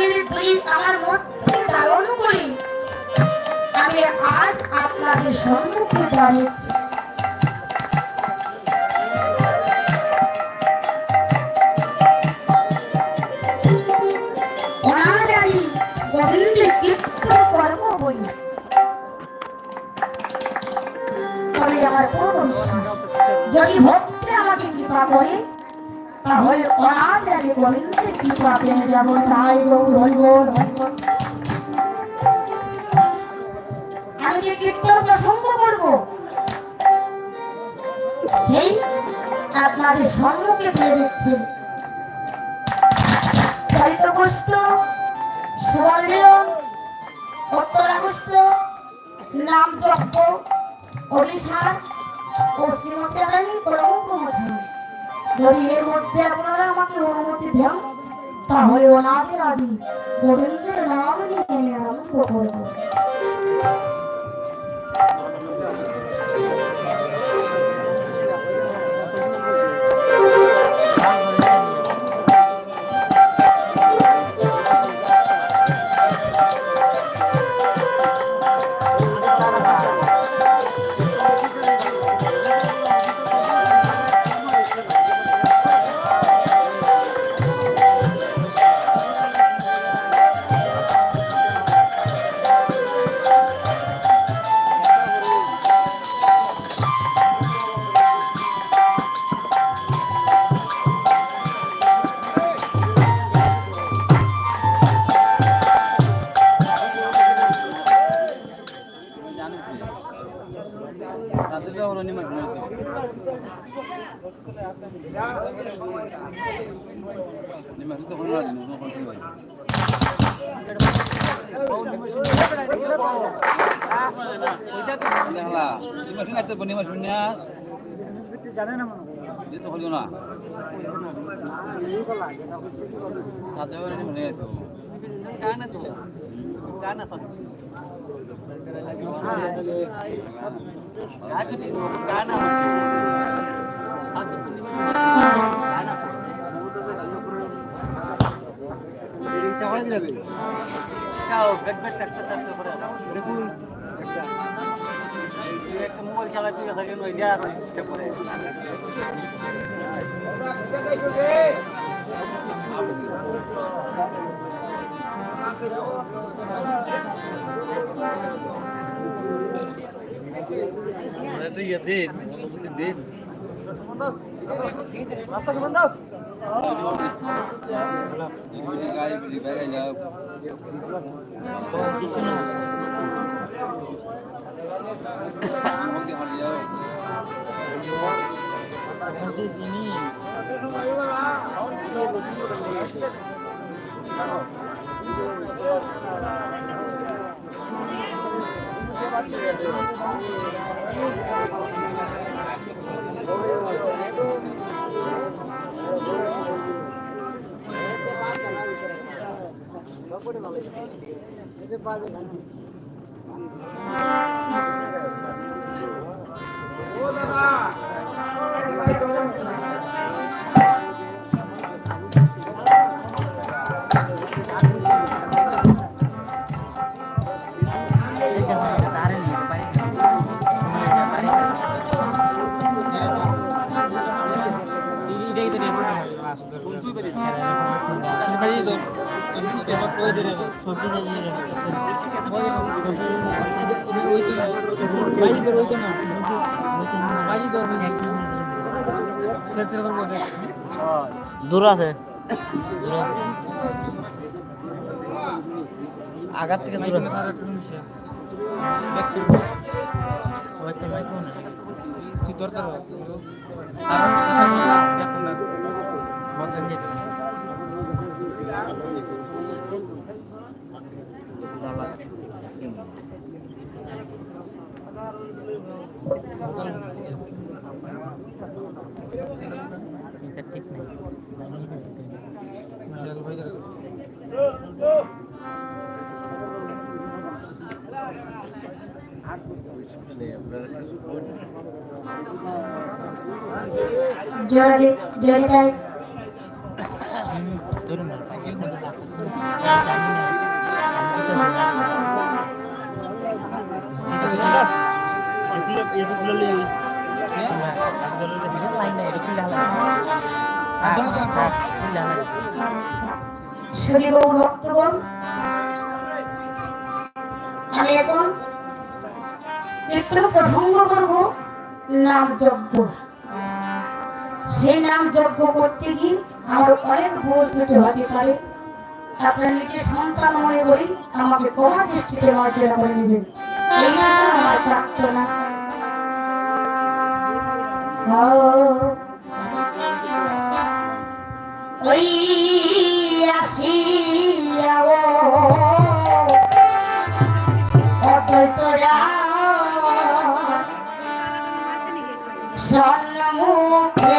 আমি তুই আমার মস্তিষ্ক ধারণ করি আমি আজ আপনাদের সম্মুখে দাঁড়িয়েছি। গোবিন্দের কীর্তন কর্ম বই তবে আমার পূর্ণ বিশ্বাস যদি ভক্তি আমাকে কৃপা করে তাহলে অনাথ আগে গোবিন্দের কৃপা পেয়ে যাব। তাই আমি যে কীর্তন প্রসঙ্গ করব সেই আপনাদের সম্মুখে পেয়ে দিচ্ছে। চৈত্রপুষ্ট সুবর্ণিয়ন উত্তরাগস্ত নাম যজ্ঞ অভিষার ও শ্রীমন্দিরানী প্রমুখ মধ্যে যদি এর মধ্যে আপনারা আমাকে অনুমতি দেন তাহলে ওনাদের আদি গোবিন্দের নাম নিয়ে আমি আরম্ভ করব। মোবাইল চালাতে দিন অনুমতি দিন দূর আছে আগার থেকে দূর তুই দরকার ঠিক নেই জোরে জোরে শ্রী গৌর ভক্তগণ, আমি এখন কীর্তন প্রসঙ্গ করব নাম যজ্ঞ। সেই নাম যজ্ঞ করতে গিয়ে আমার অনেক ভুল ত্রুটি হতে পারে। আপনার নিজের সন্তান মনে করি আমাকে ক্ষমা দৃষ্টিতে মর্যাদা করে নেবেন, এই আমার প্রার্থনা। ওই আসিয়া অদ্বৈতরা সম্মুখে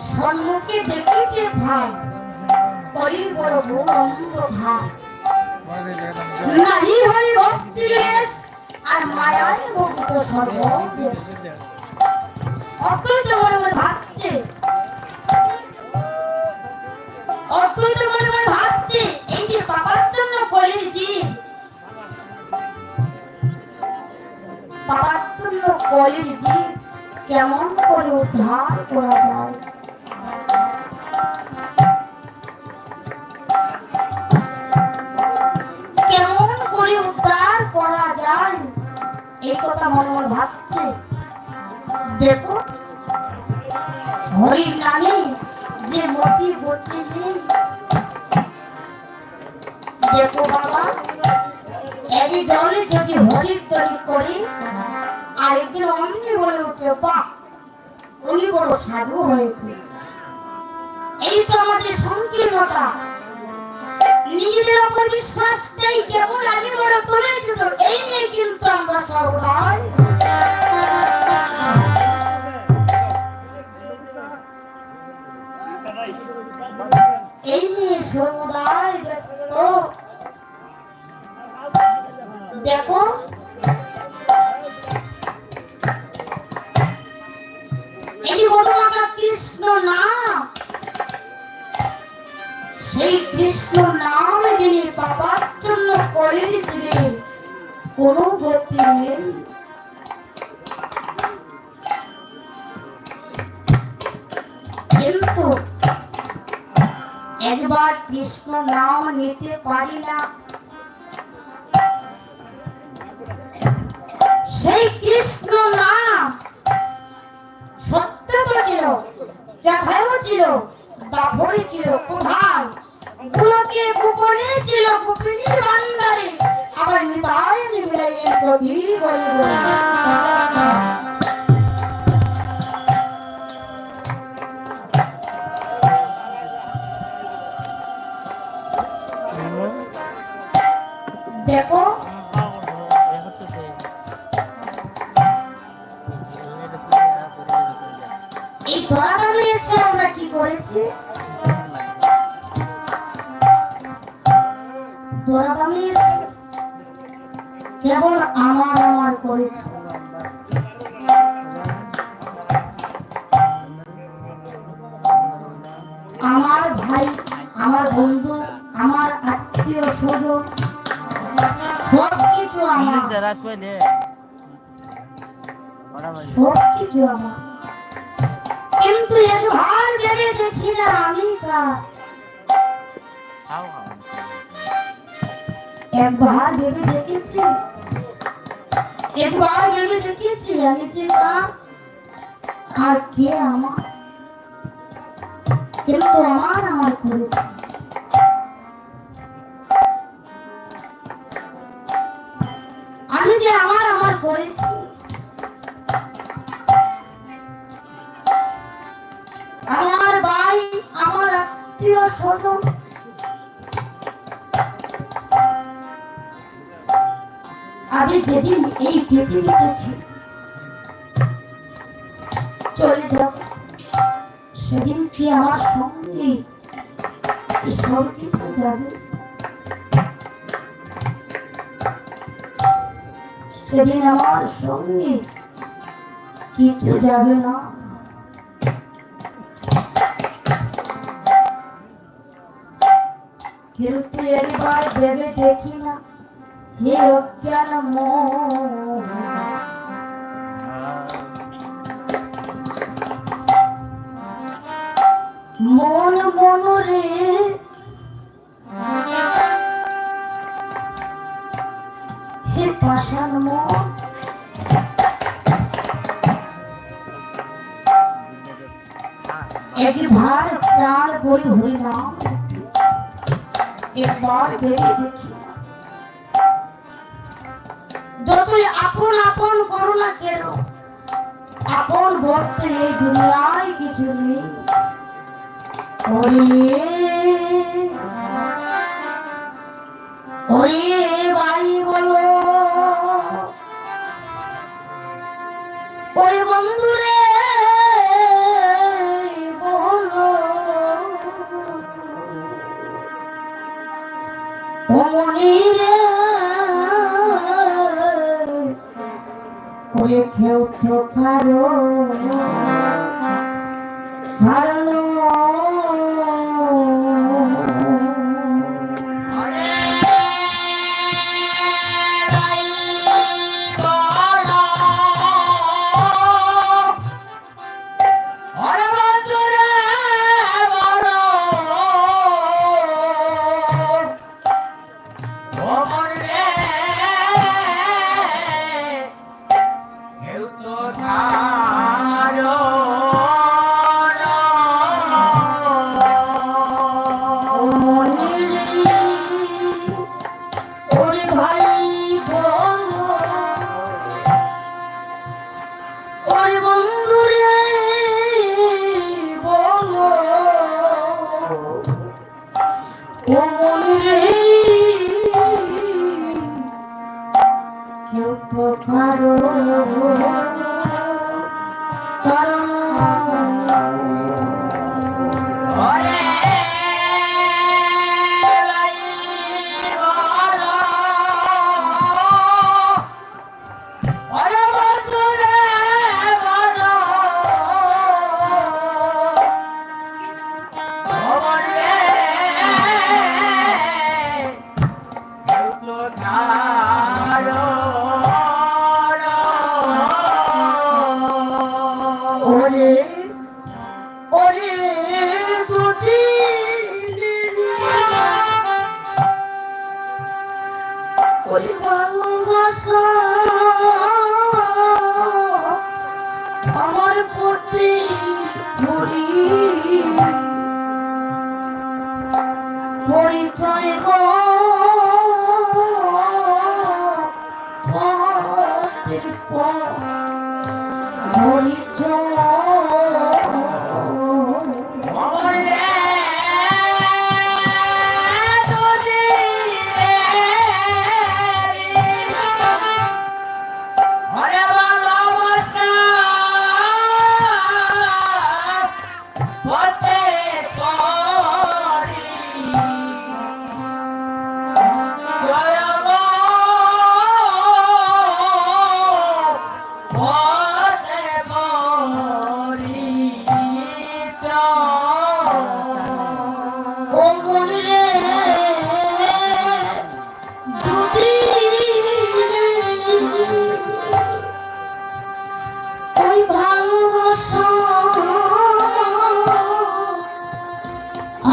সম্মুখে দেখিতে ভাই করি বড় গৌরঙ্গ ভাই নাহি হরি ভক্তি লেশ আর মায়ায় মুক্ত সর্বদেশ। অদ্বৈত মনে মনে ভাবছে, অদ্বৈত মনে মনে ভাবছে এই যে বাবার জন্য কলির জীব, বাবার জন্য কলির জীব কেমন করে উদ্ধার করা যায়। কেমন করে উদ্ধার করা যায় এই কথা মনে মনে ভাবছে। দেখো হরির নামে যে মতি গতি নেই। দেখো বাবা এই দলে যদি হরির তৈরি করি আরেকদিন অমনি বলে উঠে বাহ উনি বড় সাধু হয়েছে। এই তো আমাদের সংকীর্ণতা, নিজেদের উপর বিশ্বাস নেই, কেমন আমি বড় তোলে ছোট এই নিয়ে কিন্তু আমরা সর্বদাই এই নিয়ে সর্বদাই ব্যস্ত। দেখো কৃষ্ণ নাম, সেই কৃষ্ণ নাম যিনি বাবার জন্য করে দিয়েছিলেন কোনো গতি নেই। কিন্তু একবার কৃষ্ণ নাম নিতে পারি না, সেই কৃষ্ণ নাম সত্য তো ছিল, দেখাও ছিল, দাপরে ছিল, কোথায় গোলকে গোপনে ছিল, গোপিনীর ভান্ডারে, আবার নিতাই নিবিলাইয়ের প্রতি গলে গলে। দেখো এই ধরাধামে এসে আমরা কি করেছি, ধরাধামে এসে কেবল আমার আমার করেছি। আমার ভাই, আমার বন্ধু, আমার আত্মীয় স্বজন সবকিছু আমার, সবকিছু আমার। কিন্তু একবার ভেবে দেখি না আমি কার, একবার ভেবে দেখেছি, একবার ভেবে দেখেছি আমি যে কার আর কে আমার। কিন্তু আমার আমার করেছি। আমি যে আমার আমার করেছি, আমার ভাই, আমার আত্মীয় স্বজন, আমি যেদিন এই পৃথিবী থেকে চলে যাব, সেদিন কি আমার সঙ্গে স্বর্গে যাবে, সেদিন আমার সঙ্গে কিছু যাবে না। কিন্তু একবার ভেবে দেখি না, হে অজ্ঞান মন মন রে, হে পাষাণ মন, একবার প্রাণ বলি হরি নাম, একবার ভেবে দেখি। যতই আপন আপন করো না কেন, আপন বলতে এই দুনিয়ায় কিছু নেই। ওরে ওরে ভাই বলো, ওরে বন্ধু রে বলো, ও মনি রে, ওরে কেউ তো কারো কারণ ওই ভালোবাসা আমার প্রতি ধরি পরিচয় গো পরিচয়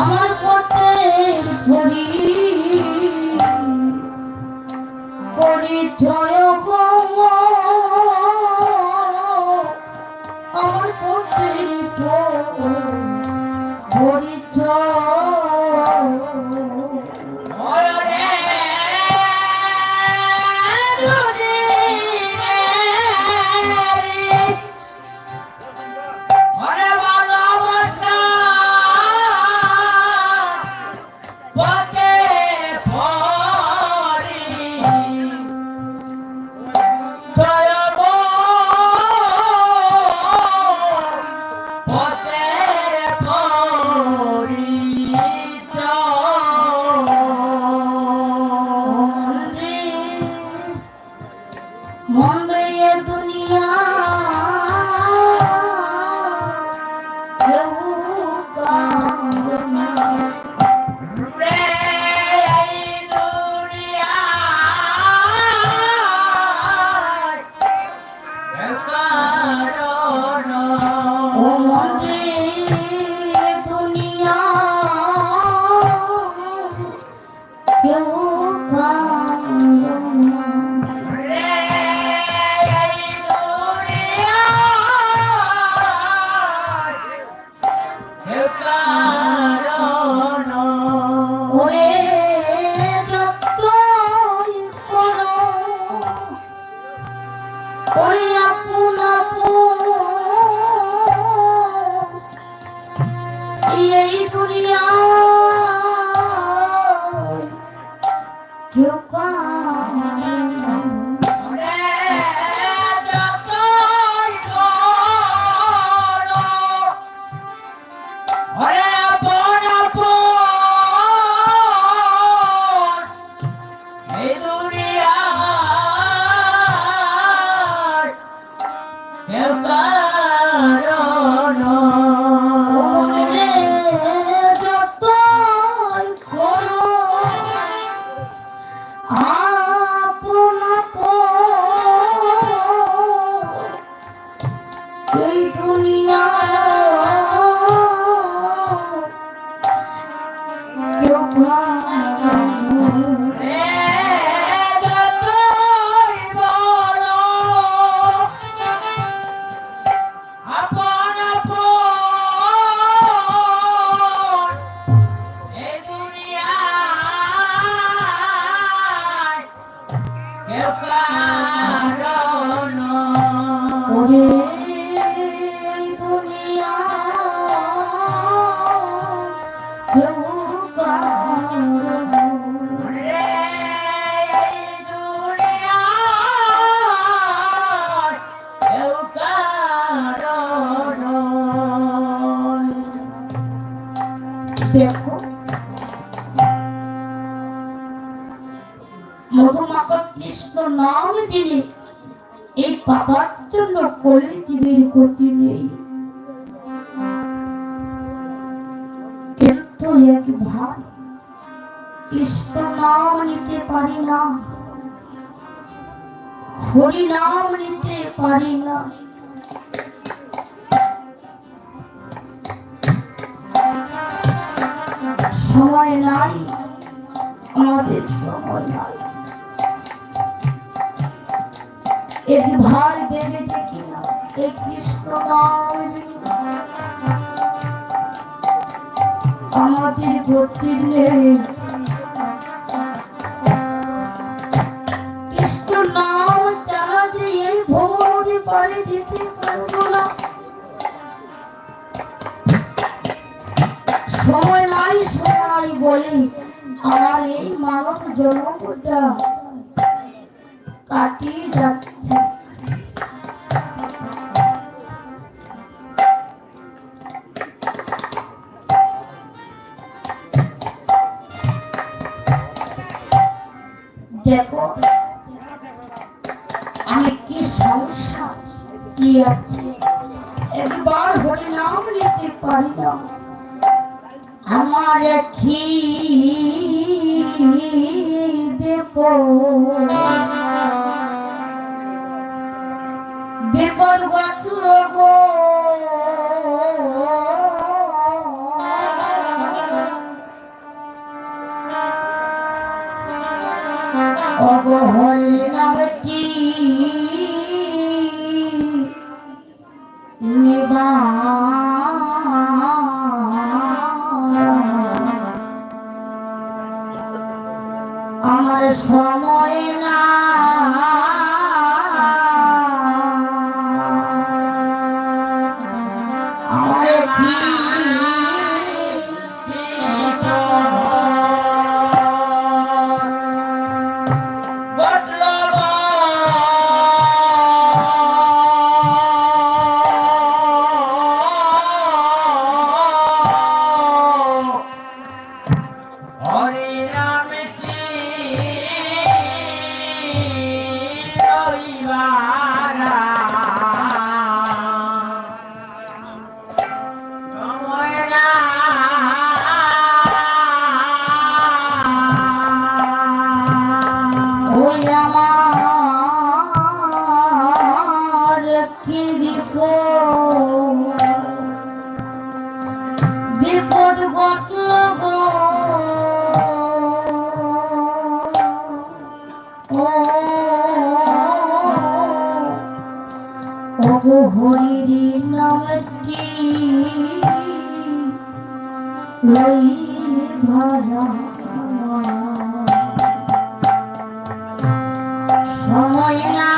আমার পথে ঘুরি পরিচয় গো আমার পথে পরিচয় এই দুনিয়া কেউ দেখো মধুমাখা কৃষ্ণ নাম দিলে এই পাপার জন্য কলি জীবের গতি নেই, কিন্তু এক ভাই কৃষ্ণ নাম নিতে পারি না, হরি নাম নিতে পারি না। সময় নাই, আমাদের সময় নাই। এর ভার দেবে যে কিনা এই কৃষ্ণ নাম আমাদের গতির নেই। কৃষ্ণ নাম জানা যে এই ভ্রমণে পারে যেতে পারবো না, সময় নাই সময় বলে আমার এই মানব জনমটা কাটিয়ে যাচ্ছে। দেখো আমি কি সমস্যা কি আছে, একবার হরি নাম নিতে পারি না। আমার কি দেব বিপদ ঘটল গো, ওগো হরি নামটি নিবা আমার সময় না, আমার কি বিপদ ঘটল গো, ওগো হরি নামটি লই ভরা সময় না,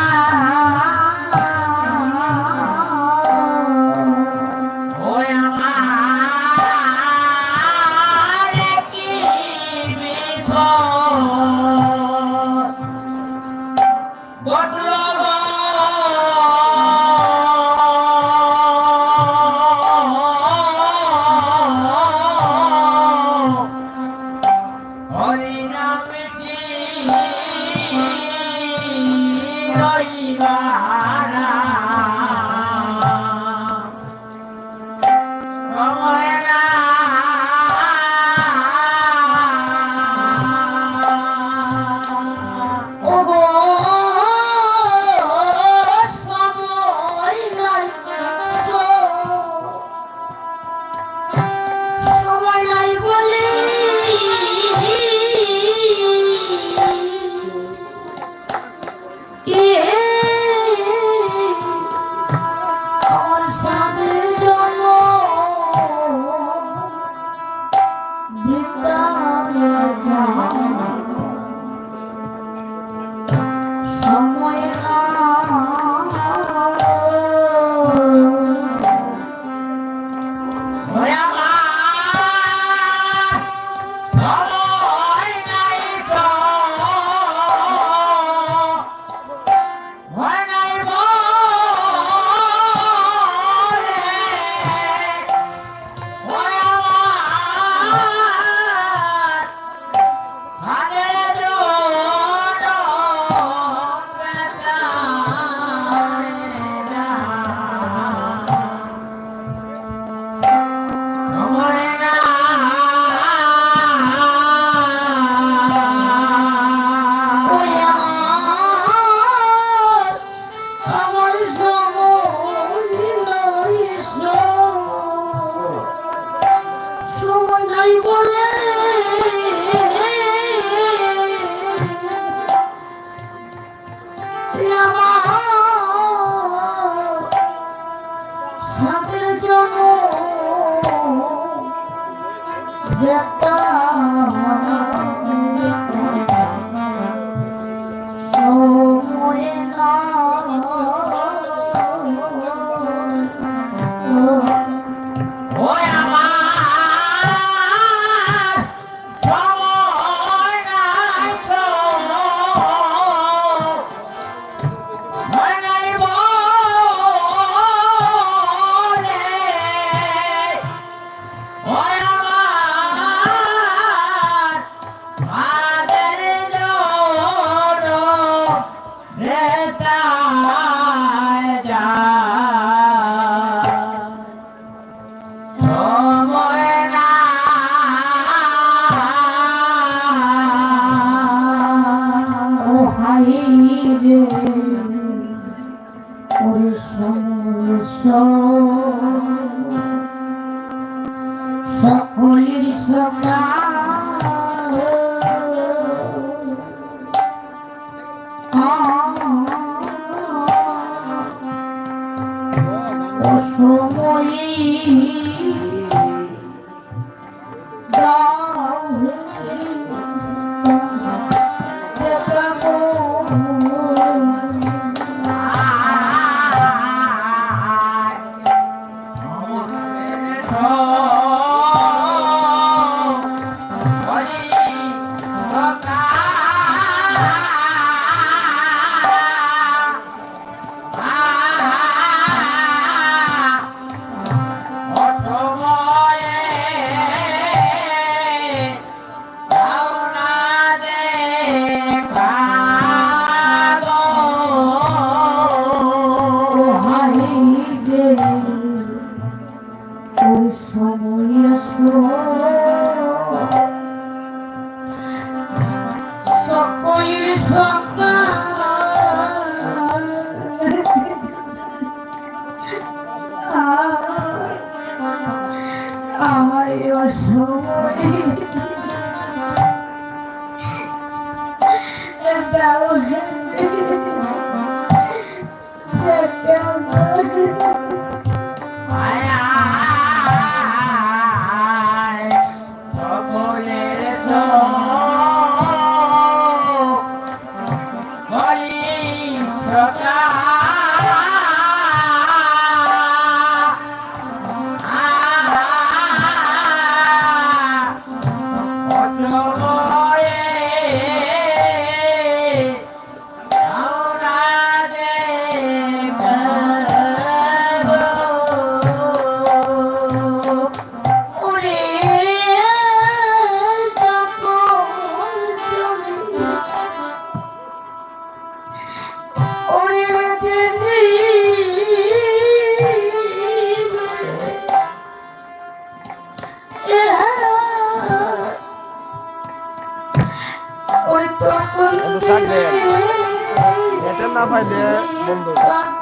না পাইলে বন্ধ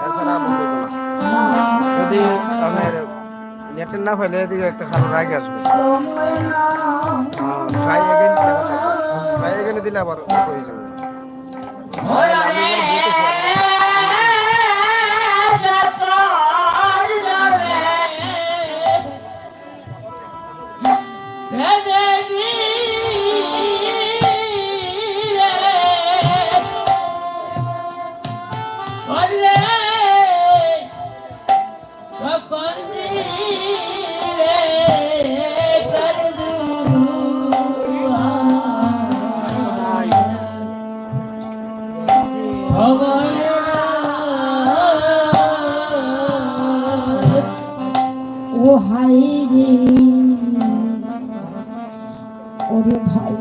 এছাড়া বন্ধ করো যদি আমার নেটের না পাইলে এদিকে একটা খারাপ রাগে আসবে ট্রাই এগেন দিলে আবার হয়ে যাবে ও হাই রে ওরে ভাই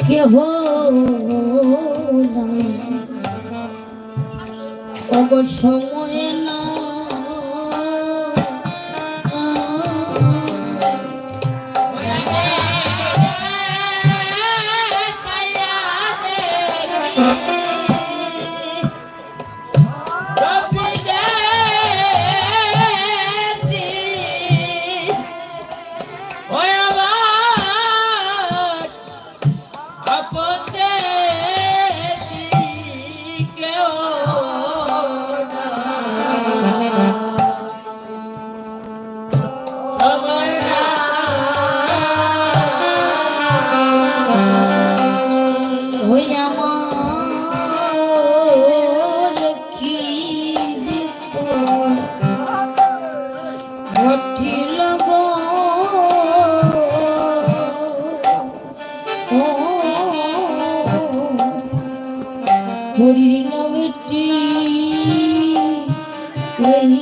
কেহ সময় না হইব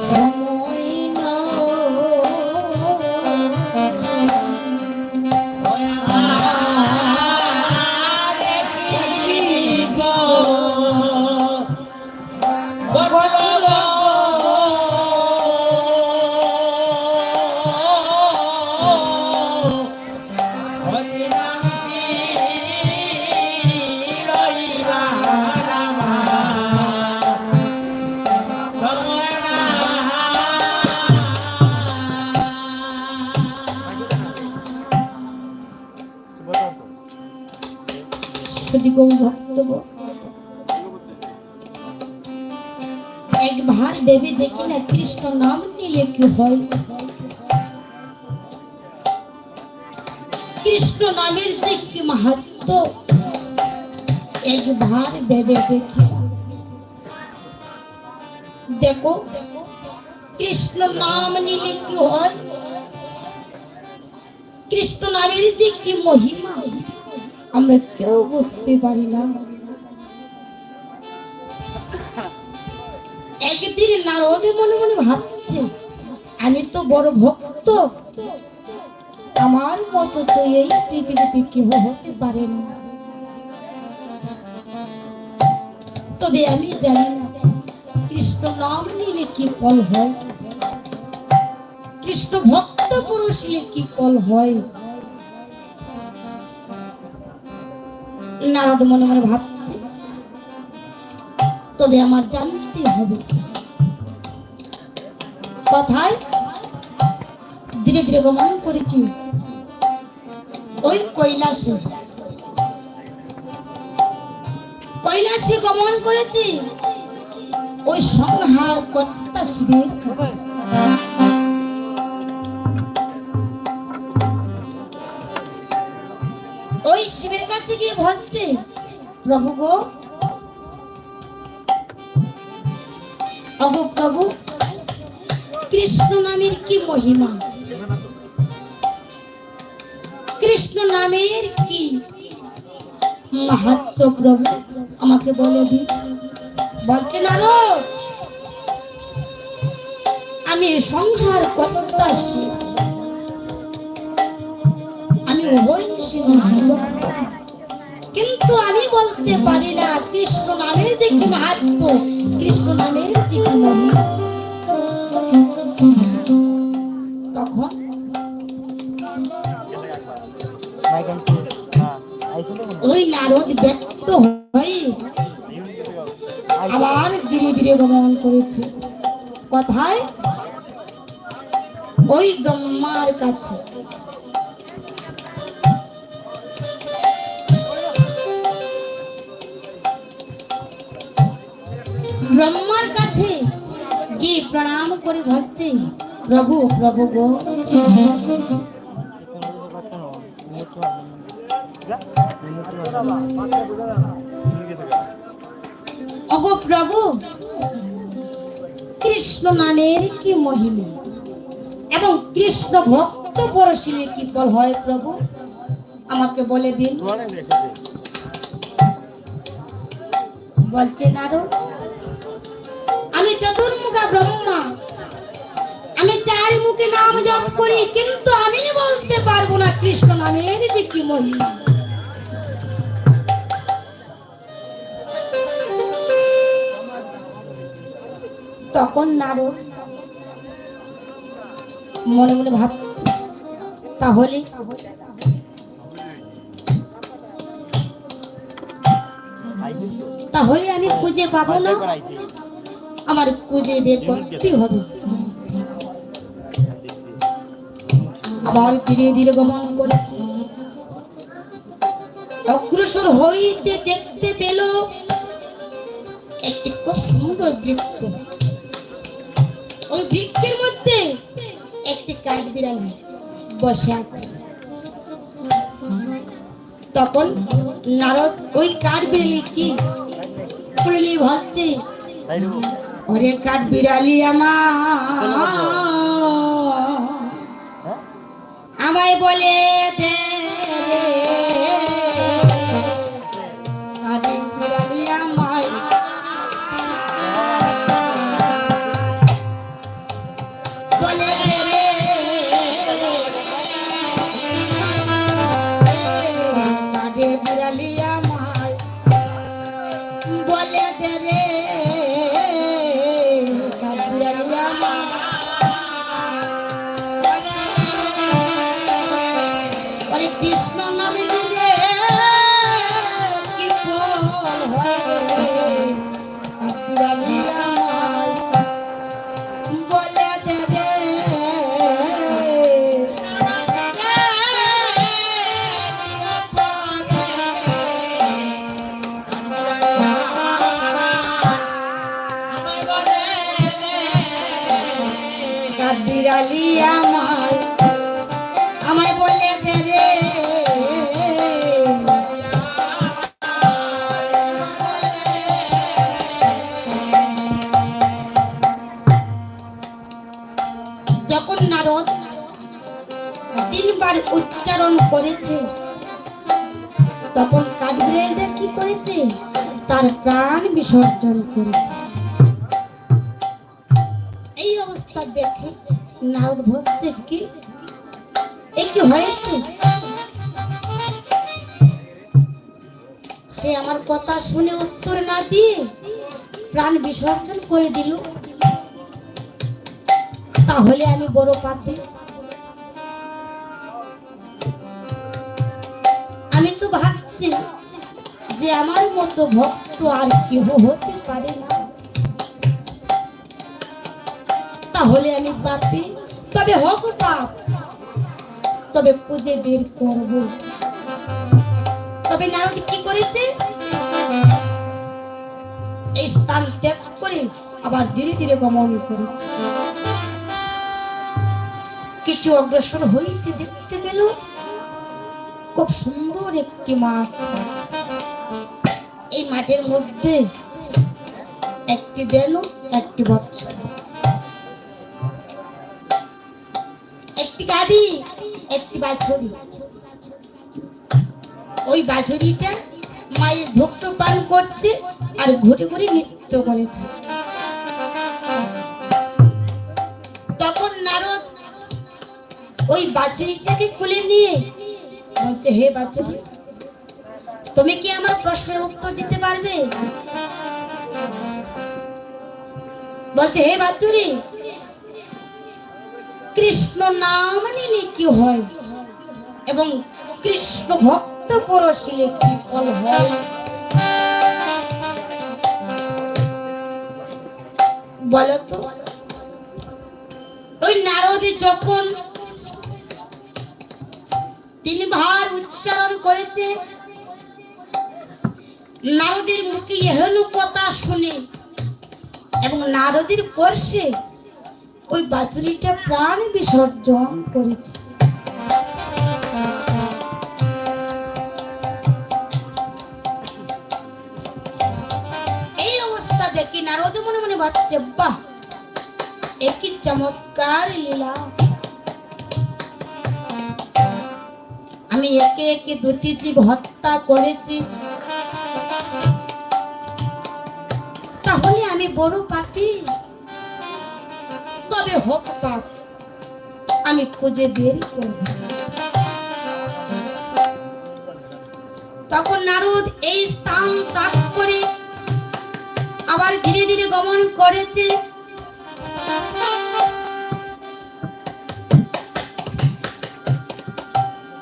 সময় নাও একবার ভেবে দেখি না কৃষ্ণ নাম নিলে কি হয় কৃষ্ণ নামের যে কি মাহাত্ম একবার ভেবে দেখি দেখো কৃষ্ণ নাম নিলে কি হয় কৃষ্ণ নামের যে কি মহিমা আমরা কেউ বুঝতে পারি না একদিন নারদ মনে মনে ভাবছে আমি তো বড় ভক্ত আমার মতো তো এই পৃথিবীতে কেউ হতে পারে না তবে আমি জানি না কৃষ্ণ নাম নিলে কি ফল হয় কৃষ্ণ ভক্ত পুরুষ নিলে কি ফল হয় নারদ মনে মনে ভাবছে তবে আমার জানতে হবে কথায় ধীরে ধীরে গমন করেছি ওই কৈলাসে গমন করেছি ওই সংহার কর্তা শিবের কাছে ওই শিবের কাছে গিয়ে বলছে প্রভু গো অগো প্রভু কৃষ্ণ নামের কি মহিমা কৃষ্ণ নামের কি মাহাত্ম্য প্রভু আমাকে বলে দিন বলছে নারদ আমি সংহার কর্তা শিব আমি কিন্তু আমি বলতে পারি না কৃষ্ণ নামের যে কি মাহাত্ম্য কৃষ্ণ নামের যে কি মহিমা তখন ওই নারদ ব্যক্ত হয়ে আবার ধীরে ধীরে গমন করেছে কথায় ওই ব্রহ্মার কাছে ব্রহ্মার কাছে গিয়ে প্রণাম করে ভাবছে প্রভু প্রভু গো অগো প্রভু কৃষ্ণ নামের কি মহিমা এবং কৃষ্ণ ভক্ত পরশিলে কি ফল হয় প্রভু আমাকে বলে দিন বলছে নারদ আমি চতুর্মুখা ব্রহ্মা আমি চার মুখে নাম জপ করি কিন্তু আমি বলতে পারবো না কৃষ্ণ নামের যে কি মহিমা তখন নারদ মনে মনে ভাবছে তাহলে আমি খুঁজে পাবো না আমার খুঁজে বের করতে হবে আবার ধীরে ধীরে গমন করেছে অগ্রসর হইতে দেখতে পেল একটি খুব সুন্দর বৃক্ষ ওই বৃক্ষের মধ্যে একটি কাঠবিড়াল বসে আছে তখন নারদ ওই কাঠবিড়ালি কি কইলি ভাবছে ওরে কাঠবিড়ালি আমায় বলে দে কাঠবিড়ালি আমায় বলে দে রে কাবিরালি আমার ওরে কৃষ্ণ নামে নিলে কি ফল হয় রে কাবিরালি আমার বলে দে রে কাবিরালি আমায় আমায় বলে দে রে যখন নারদ তিনবার উচ্চারণ করেছে তখন কাঠবিড়ালিটা কি করেছে তার প্রাণ বিসর্জন করেছে এই অবস্থা দেখে নারদ ভাবছে কি এ কি হয়েছে সে আমার কথা শুনে উত্তর না দিয়ে প্রাণ বিসর্জন করে দিল তাহলে আমি বড় পাপী আমি তো ভাবছি যে আমার মতো ভক্ত আর কেউ হতে পারে না তাহলে আমি পাপী তবে হোক পাপ তবে খুঁজে বের করব তবে নারদ কি করেছে এই স্থান ত্যাগ করে আবার ধীরে ধীরে গমন করেছে কিছু অগ্রসর হইতে দেখতে পেল খুব সুন্দর একটি মাঠ এই মাঠের মধ্যে একটি দেনু একটি বৎস একটি গাড়ি একটি বাছুরি ওই বাছুরিটা মায়ের ভক্ত পান করছে আর ঘুরে ঘুরে নৃত্য করেছে তখন নারদ ওই বাছুরিটাকে খুলে নিয়ে বলছে হে বাছুরি তুমি কি আমার প্রশ্নের উত্তর দিতে পারবে বলছে হে বাছুরি কৃষ্ণ নাম নিলে কি হয় এবং কৃষ্ণ ভক্ত পরশিলে কি ফল হয় বলো তো ওই নারদ যখন তিনবার উচ্চারণ করেছে নারদের মুখে এহেন কথা শুনে এবং নারদের পরশে ওই বাছুরিটা প্রাণ বিসর্জন করেছে এই অবস্থা দেখি নারদ মনে মনে ভাবছে বাহ একই চমৎকার লীলা আমি একে একে দুটি জীব হত্যা করেছি তাহলে আমি বড় পাপী তবে হোক পাপ আমি খুঁজে বের করব তখন নারদ এই স্থান ত্যাগ করে আবার ধীরে ধীরে গমন করেছে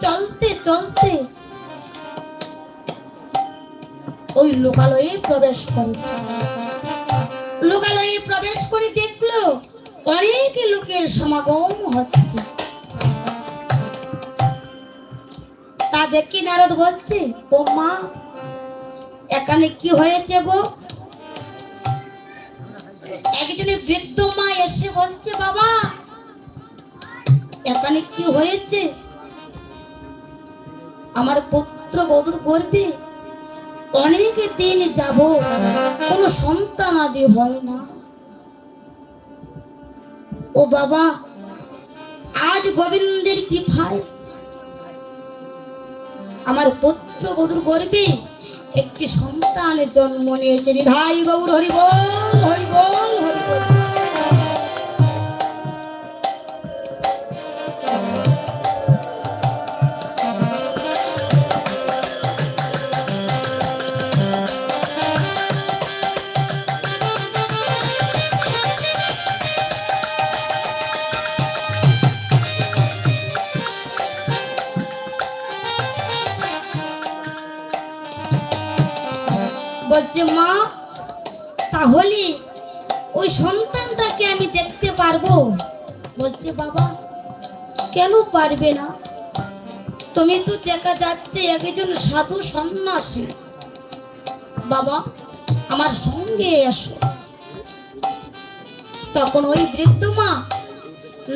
চলতে চলতে ওই লোকালয়ে প্রবেশ করেছে লোকালয়ে প্রবেশ করে দেখলো অনেক লোকের সমাগম হচ্ছে তা দেখি নারদ বলছে ও মা এখানে কি হয়েছে গো একজনের বৃদ্ধ মা এসে বলছে বাবা এখানে কি হয়েছে আমার পুত্র বধূর গর্ভে অনেক দিন যাব কোনো সন্তান আদি হয় না ও বাবা আজ গোবিন্দের কৃপায় আমার পুত্র বধূর গর্ভে একটি সন্তানের জন্ম নিয়েছে নিধাই গৌর হরি বল হরি বল হরি বল তাহলে ওই সন্তানটাকে আমি দেখতে পারবো? বলছে বাবা কেন পারবে না, তুমি তো দেখা যাচ্ছে একজন সাধু সন্ন্যাসী, বাবা আমার সঙ্গে এসো। তখন ওই বৃদ্ধ মা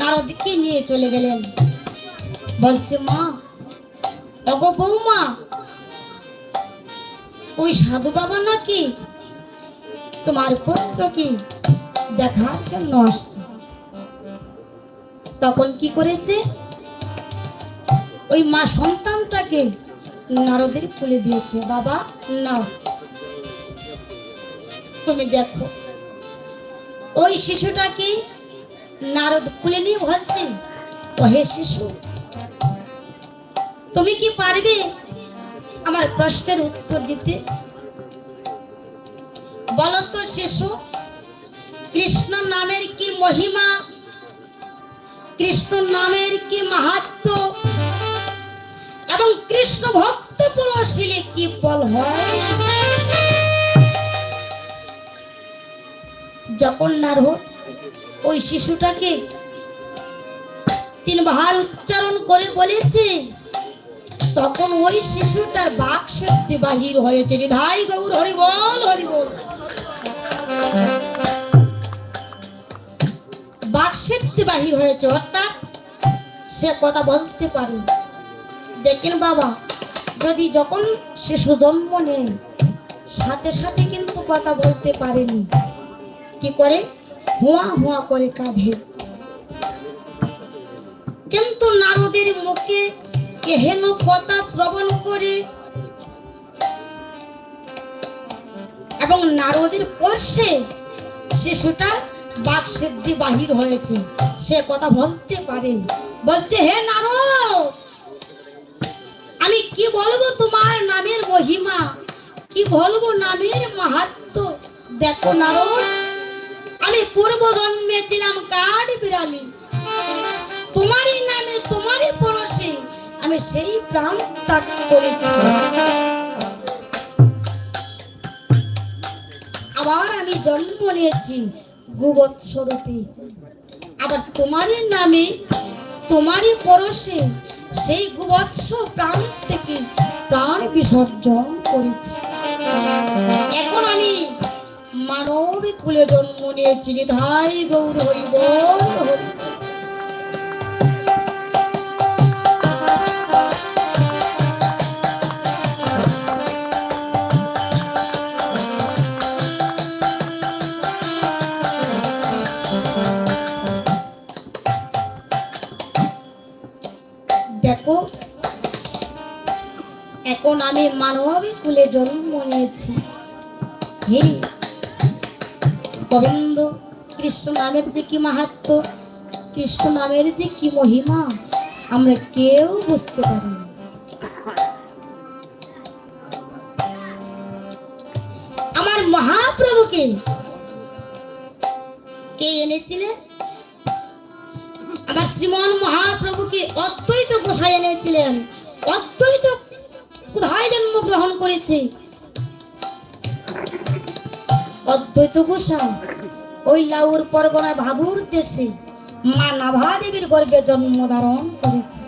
নারদকে নিয়ে চলে গেলেন। বলছে মা, ওগো বৌমা, ওই সাধু বাবা নাকি তোমার পুত্রকে দেখার জন্য আসছে। তখন কি করেছে, ওই মা সন্তানটাকে নারদের তুলে দিয়েছে। বাবা নাও, তুমি দেখো। ওই শিশুটাকে নারদ কুলে নিয়ে বলছে, ওহে শিশু, তুমি কি পারবে আমার প্রশ্নের উত্তর দিতে? বলো তো শিশু, কৃষ্ণ নামের কি মহিমা, কৃষ্ণ নামের কি মাহাত্ম্য, এবং কৃষ্ণ ভক্ত পুরুষিলে কি ফল হয়? যখন নারদ ওই শিশুটাকে তিনবার উচ্চারণ করে বলেছে, তখন ওই শিশুটার বাক শক্তি বাহির হয়েছে। হৃদয় গৌর হরি বল, হরি বল। বাক শক্তি বাহির হয়েছে, অর্থাৎ সে কথা বলতে পারে। দেখেন বাবা, যদি যখন শিশু জন্ম নেয় সাথে সাথে কিন্তু কথা বলতে পারেনি, কি করে, হুয়া হুয়া করে কাঁধে। কিন্তু নারদের মুখে কেহেন কথা শ্রবণ করে এবং নারদের পর্শে শিশুটার বাক সিদ্ধি বাহির হয়েছে, সে কথা বলতে পারে। বলছে, হে নারদ, আমি কি বলবো তোমার নামের মহিমা, কি বলবো নামের মাহাত্ম্য। দেখো নারদ, আমি পূর্ব জন্মে ছিলাম কাঠ বিড়ালি, তোমারই নামে তোমারই পরশে আমি সেই প্রাণ ত্যাগ করেছি। আবার আমি জন্ম নিয়েছি গোবৎস রূপে, আবার তোমারই নামে তোমারই পরশে সেই গোবৎস প্রাণ থেকে প্রাণ বিসর্জন করেছি। এখন আমি মানব কুলে জন্ম নিয়েছি। হৃদয় গৌর হরি বল, হরি। দেখো, এখন আমি মানব কুলে জন্ম নিয়েছি। হে গোবিন্দ, কৃষ্ণ নামের যে কি মাহাত্ম্য, কৃষ্ণ নামের যে কি মহিমা, আমরা কেউ বুঝতে পারি না। আমার মহাপ্রভুকে কে এনেছিলেন? আমার শ্রীমন মহাপ্রভুকে অদ্বৈত গোসাই এনেছিলেন। অদ্বৈত কোথায় জন্মগ্রহণ করেছে? অদ্বৈত গোসাই ওই লাউর পরগনা ভাদুর দেশে মা নাভা দেবীর গর্ভে জন্ম ধারণ করেছে।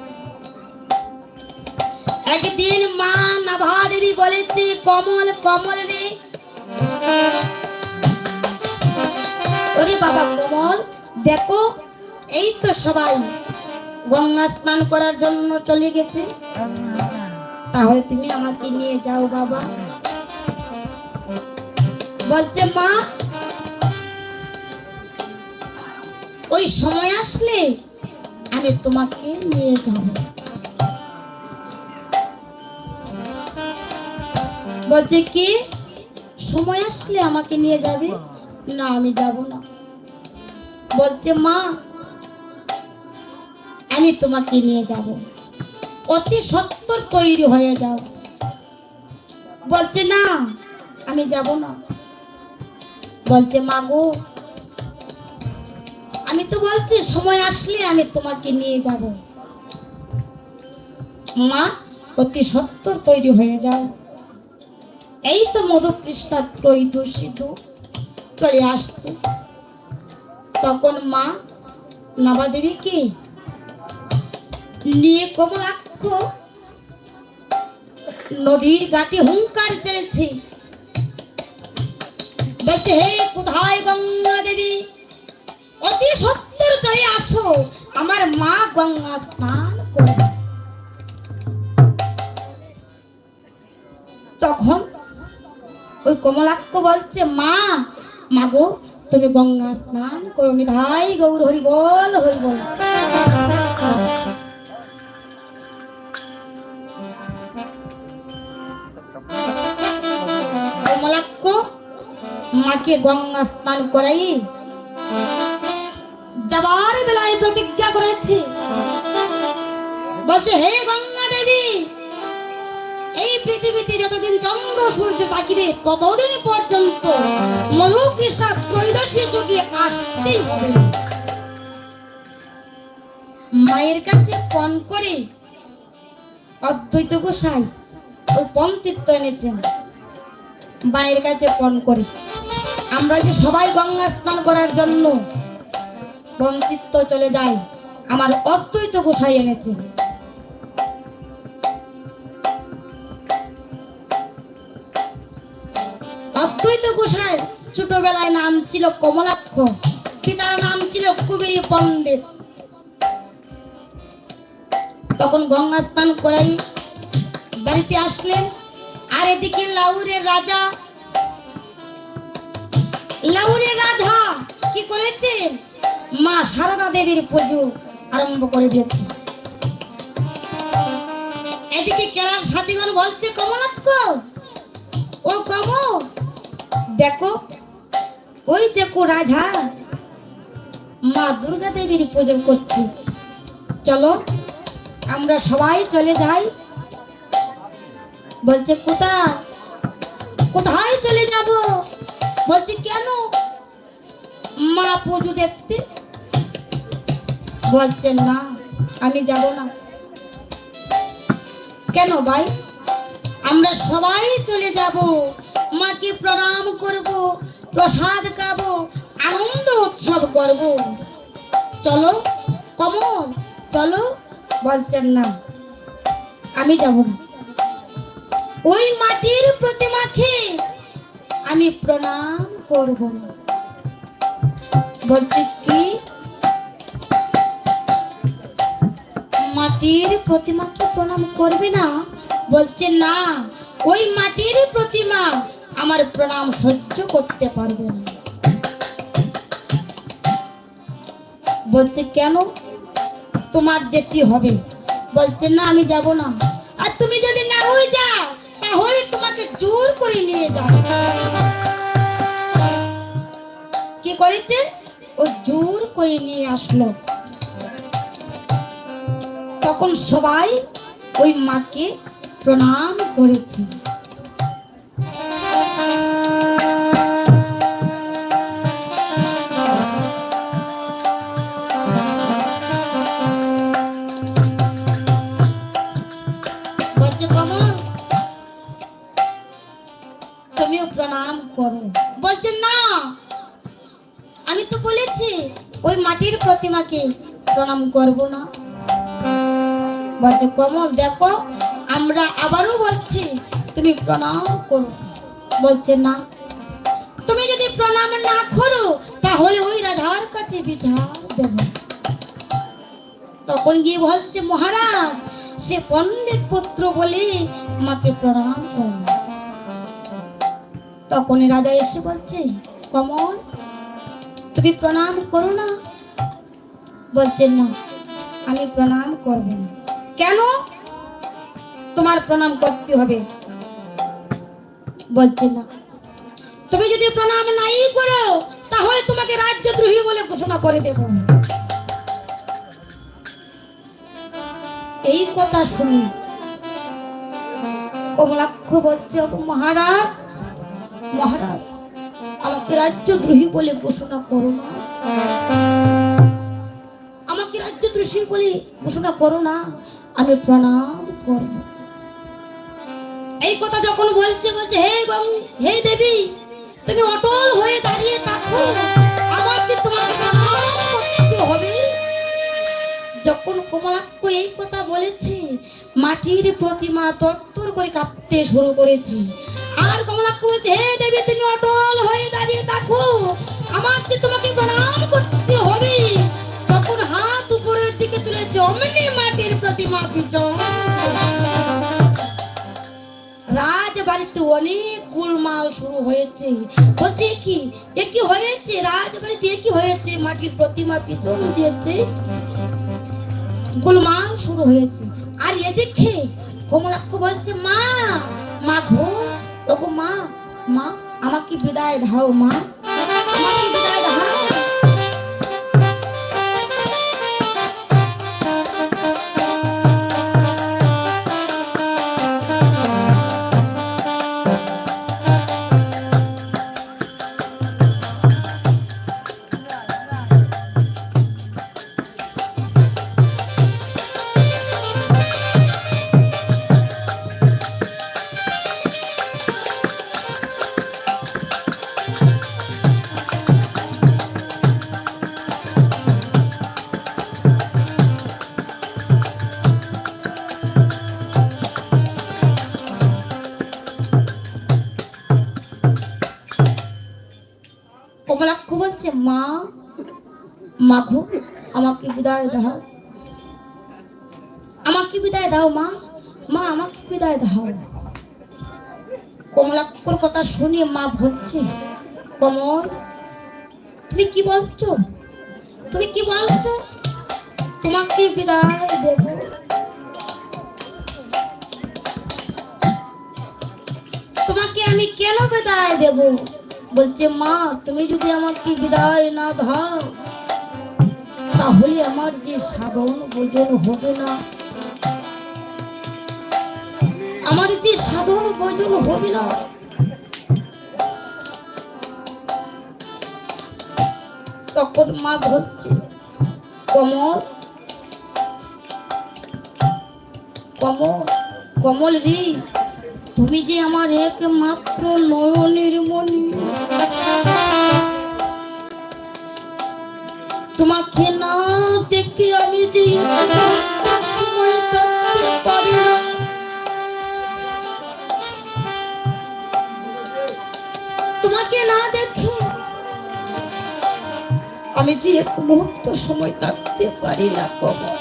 একদিন মা নাভা দেবী বলেছে, কমল কমল রে, ওরে বাবা কমল, দেখো এই তো সবাই গঙ্গা স্নান করার জন্য চলে গেছে, তাহলে তুমি আমাকে নিয়ে যাও বাবা। বলছে মা, ওই সময় আসলে আমি তোমাকে নিয়ে যাব। বলছে কি সময় আসলে আমাকে নিয়ে যাবে? না, আমি যাব না। বলছে মা, আমি তোমাকে নিয়ে যাব, অতি সত্বর তৈরি হয়ে যাও। বলছে না, আমি যাব না। বলছে মা গো, আমি তো বলছি সময় আসলে আমি তোমাকে নিয়ে যাব। মা, অতি সত্বর তৈরি হয়ে যাও। এই তো মধু কৃষ্ণা ত্রয়োদশী, চলে আসছে। তখন মা নাবা দেবীকে নিয়ে কমলাক্ষ নদীর ঘাটে হুঙ্কার ছেড়েছে, বলছে হে কোথায় গঙ্গা দেবী, অতি সত্তর চলে আসো, আমার মা গঙ্গা স্নান করবে। তখন ওই কমলাক্ষ বলছে মা মাগো তুমি গঙ্গা স্নান করো, নিধাই গৌর হরি বল হরি বল। কমলাক্ষ মাকে গঙ্গা স্নান করাই যাবার বেলায় প্রতিজ্ঞা করেছে, বলছে হে গঙ্গা দেবী, এই পৃথিবীতে যতদিন চন্দ্র সূর্য থাকিবে ততদিন পর্যন্ত মধু কৃষ্ণা ত্রয়োদশী যুগে আসতেই হবে। মায়ের কাছে পণ করে অদ্বৈত গোসাই ওই পন্থিত্ব এনেছেন। মায়ের কাছে পণ করে আমরা যে সবাই গঙ্গা স্নান করার জন্য পন্থিত্ব চলে যাই, আমার অদ্বৈত গোসাই এনেছে। অদ্বৈত গোসাইয়ের ছোটবেলায় নাম ছিল কমলাক্ষ, পিতার নাম ছিল কুবেরী পণ্ডিত। তখন গঙ্গা স্নান করাই বাড়িতে আসলেন। আর এদিকে লাউরের রাজা কি করেছেন, মা সারদা দেবীর পুজো আরম্ভ করে দিয়েছে। এদিকে কেরার সাথীগণ বলছে কমলাক্ষ ও কমল দেখো, ওই দেখো রাজা মা দুর্গা দেবীর পুজো করছে, চলো আমরা সবাই চলে যাই। বলছে কোথায় চলে যাব? বলছে কেন? মা পুজো দেখতে। বলছেন না আমি যাব না। কেন ভাই? আমরা সবাই চলে যাব, মাকে প্রণাম করব, প্রসাদ খাবো, আনন্দ উৎসব করব, চলো কমল চলো। বলছেন না আমি যাব না। ওই মাটির প্রতিমাকে আমি প্রণাম করব না। বলছে কি মাটির প্রতিমাকে প্রণাম করবে না? বলছে না, ওই মাটির প্রতিমা আমার প্রণাম সহ্য করতে পারবে না। বলছে কেন? তোমার যেতে হবে। বলছে না আমি যাব না। আর তুমি যদি না হয়ে যাও তাহলে তোমাকে জোর করে নিয়ে যাও। কি করেছে? ও জোর করে নিয়ে আসলো। তখন সবাই ওই মাকে প্রণাম করেছে। তুমিও প্রণাম করো। বলছে না আমি তো বলেছি ওই মাটির প্রতিমাকে প্রণাম করব না। বলছে কমল দেখো আমরা আবারও বলছি তুমি প্রণাম করো। বলছে না, তুমি যদি প্রণাম না করো তাহলে ওই রাধার কাছে বিচার দেব। তখন গিয়ে বলছে মহারাজ সে পণ্ডিত পুত্র বলে মাকে প্রণাম করো। তখন রাজা এসে বলছে কমল তুমি প্রণাম করো না। বলছেন না আমি প্রণাম করব না। কেন তোমার প্রণাম করতে হবে? বলছে না তুমি যদি প্রণাম নাই করো তাহলে তোমাকে রাজ্যদ্রোহী বলে ঘোষণা করে দেব। এই কথা শুনি কমলাক্ষ বলছে মহারাজ মহারাজ আমাকে রাজ্যদ্রোহী বলে ঘোষণা করো না, আমাকে রাজ্যদ্রোহী বলে ঘোষণা করো না, আমি প্রণাম করব। এই কথা যখন বলছে হে দেবী তুমি অটল হয়ে দাঁড়িয়ে মাটির প্রতিমা তত্তর করে কাঁপতে শুরু করেছে। আর কমলাক্ষ বলছে, হে দেবী তুমি অটল হয়ে দাঁড়িয়ে থাকো, আমার যে তোমাকে প্রণাম করতে হবে। তখন হাত উপরের দিকে তুলেছে, অমনি মাটির প্রতিমা পিছন। রাজবাড়িতে অনেক গোলমাল শুরু হয়েছে। বলছে কি একই হয়েছে, রাজবাড়িতে একই হয়েছে, মাটির প্রতিমা পিছন দিয়েছে, গোলমাল শুরু হয়েছে। আর এদিকে কমলাক্ষ বলছে, মা মা গো, ওগো মা, মা আমাকে বিদায় দাও, মা আমাকে বিদায় দাও। কমলাক্ষ বলছে, মা মাঘু আমাকে বিদায় দাও, আমাকে বিদায় দাও, মা মা আমাকে বিদায় দাও। কমলাক্ষর কথা শুনে মা বলছে, কমল তুমি কি বলছো, তুমি কি বলছো, তোমাকে বিদায় দেব। তোমাকে আমি কেন বিদায় দেব? বলছে, মা তুমি যদি আমাকে বিদায় না দাও তাহলে আমার যে সাধন ভোজন হবে না, আমার যে সাধন ভোজন হবে না। তখন মা বলছে, কমল কমল কমল রে, তুমি যে আমার একমাত্র নয়নের মণি, তোমাকে না দেখে আমি যে সময় থাকতে পারি না। তোমাকে না দেখে আমি যে এক মুহূর্ত সময় থাকতে পারি না। কমল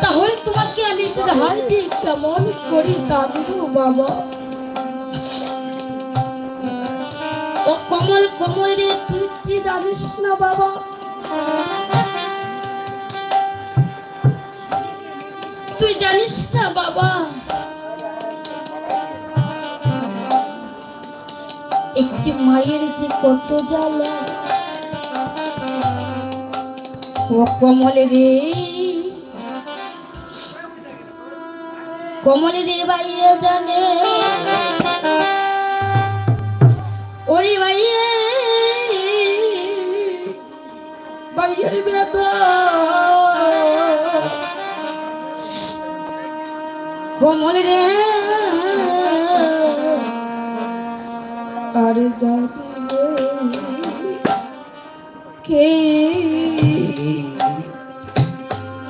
তাহলে তোমাকে আমি বিদায় দিয়ে কেমন করি কাঁদবো বাবা? ও কমল কমল রে, তুই কি জানিস না বাবা, তুই জানিস না বাবা, একটি মায়ের যে কত জ্বালা। ও কমল রে, কমল রে ভাইয়া জানে, ওরে ভাইয়া ভাইয়ের বেদা, কমল রে আর জানে কে,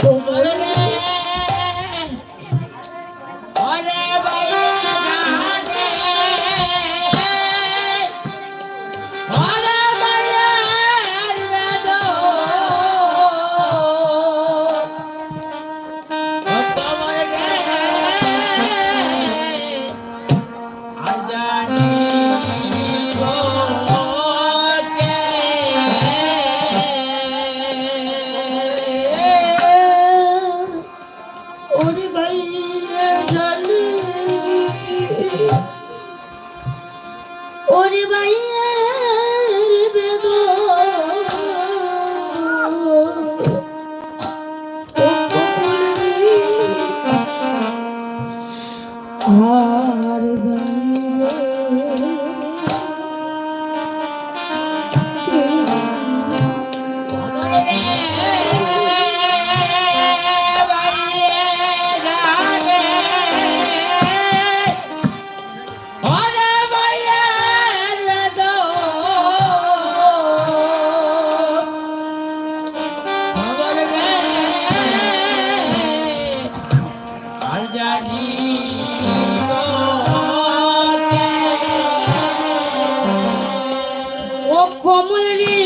কমল রে কমল রে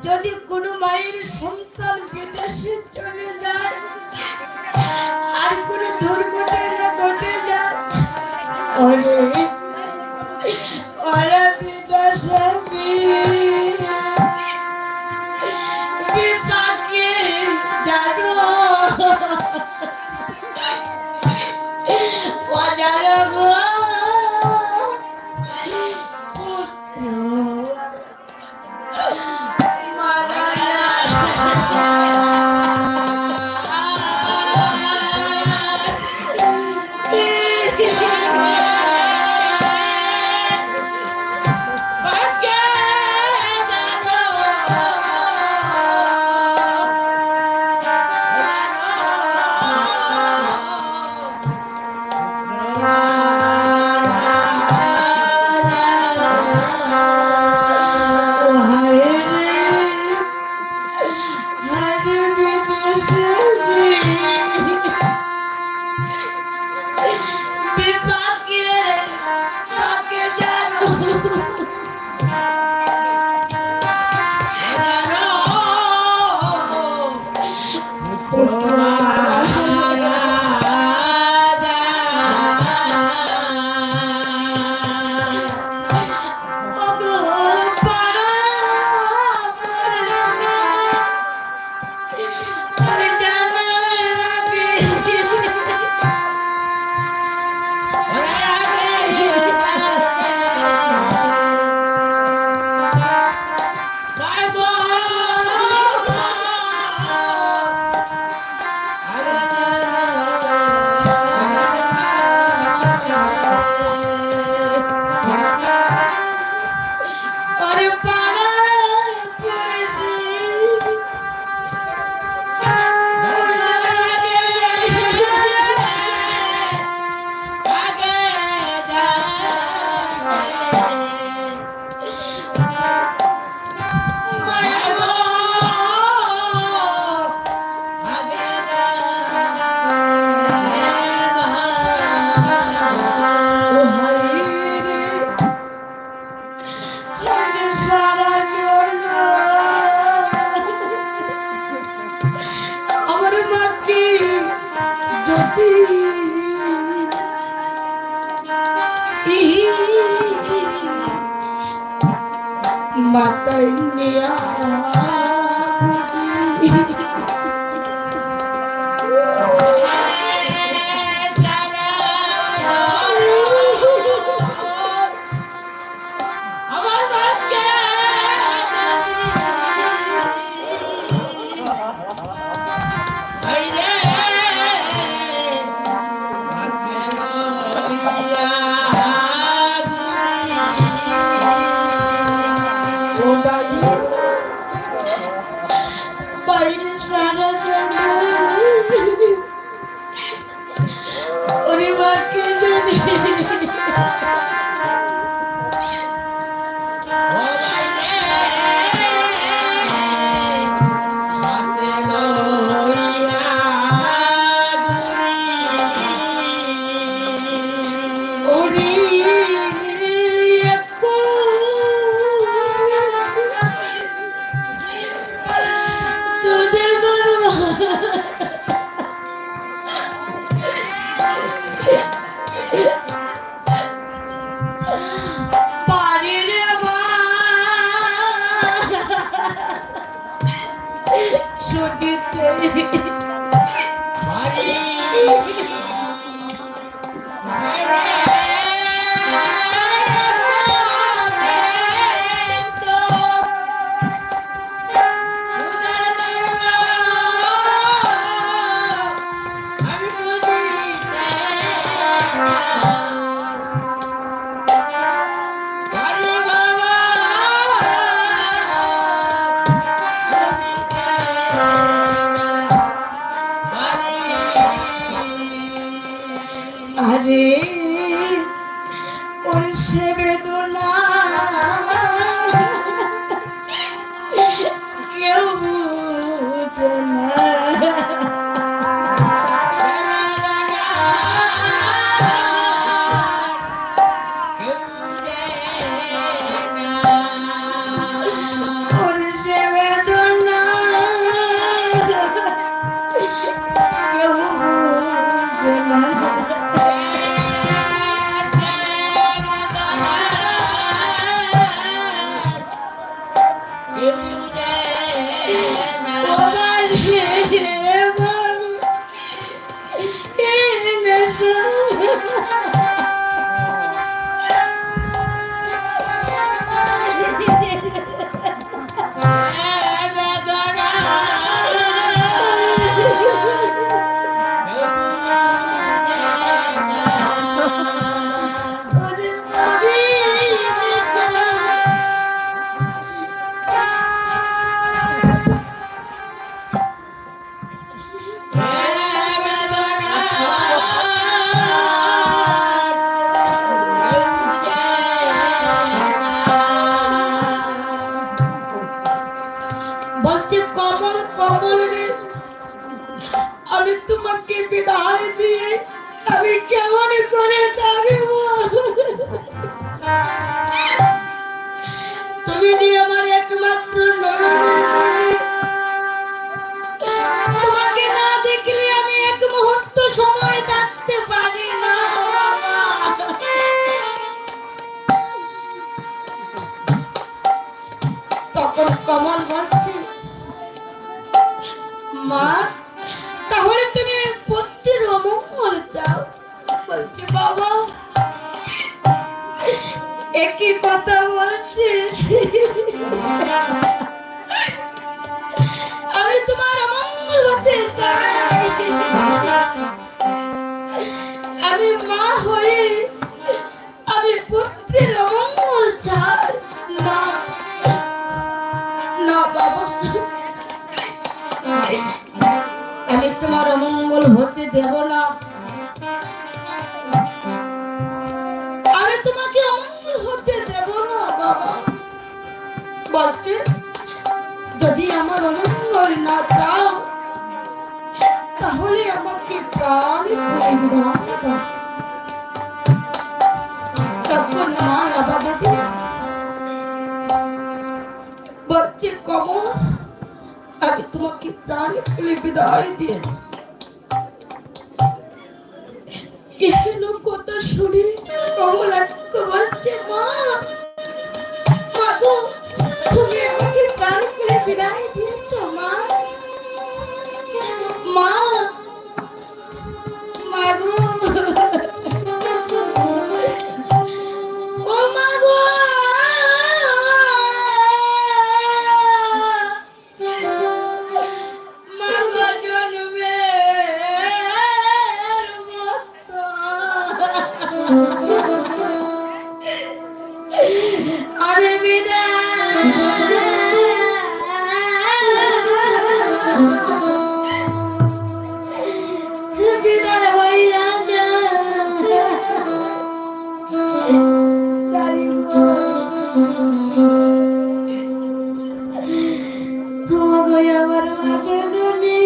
যদি কোনো মায়ের সন্তান বিদেশে চলে যায় আর কোনো দুর্ঘটনা ঘটে যায় ওরে ওরা বিদেশে বিপাকে জানো জানো গো আমার মাকে যদি মাতায় নিয়া আমার মাকে বাইরে সারা ওরে মাকে যদি আরে ওর সে বেদনা কেউ বুঝে না ওর সে বেদনা কেউ বুঝে না বলছে কমল কমল রে আমি তোমাকে বিদায় দিয়ে আমি কেমন করে থাকব তুমি যে আমার একমাত্র নয়ন তোমাকে না দেখলে আমি এক মুহূর্ত সময় থাকতে পারি না তখন কমল বলছে মা তাহলে তুমি পুত্রের অমঙ্গল চাও বলছি বাবা একই কথা বলছিস আমি তোমার অমঙ্গল হতে চাই আমি মা হয়ে আমি পুত্রের অমঙ্গল চাই না না বাবা আমি তোমার অমঙ্গল হতে দেব না আমি তোমাকে অমঙ্গল হতে দেব না বাবা বলতে যদি আমার অমঙ্গল না চাও তাহলে আমাকে প্রাণে খুলে বিধান দাও তখন মা লাভা দেবে বলছে কমল আমি তোমাকে প্রাণ খুলে বিদায় দিয়েছি। এখনো কথা শুনে কমলাক্ষ বলছে, মা মাগো তুমি আমাকে প্রাণ খুলে বিদায় দিয়েছ মা। মা মাগো ও মাগো মাগো জন্মের মতো আরে বিদায় হইয়া না আমার মাকে আমি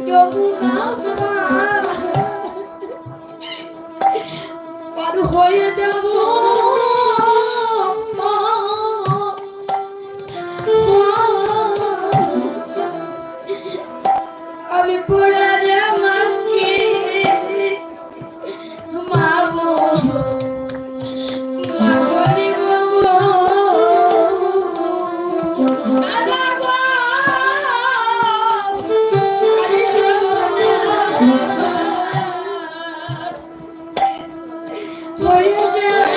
যমুনা পার হয়ে যাব আমি পুরারে মাকে মাগো মাগরি মাগো দাদা গো আমি যমুনা হয়ে যাব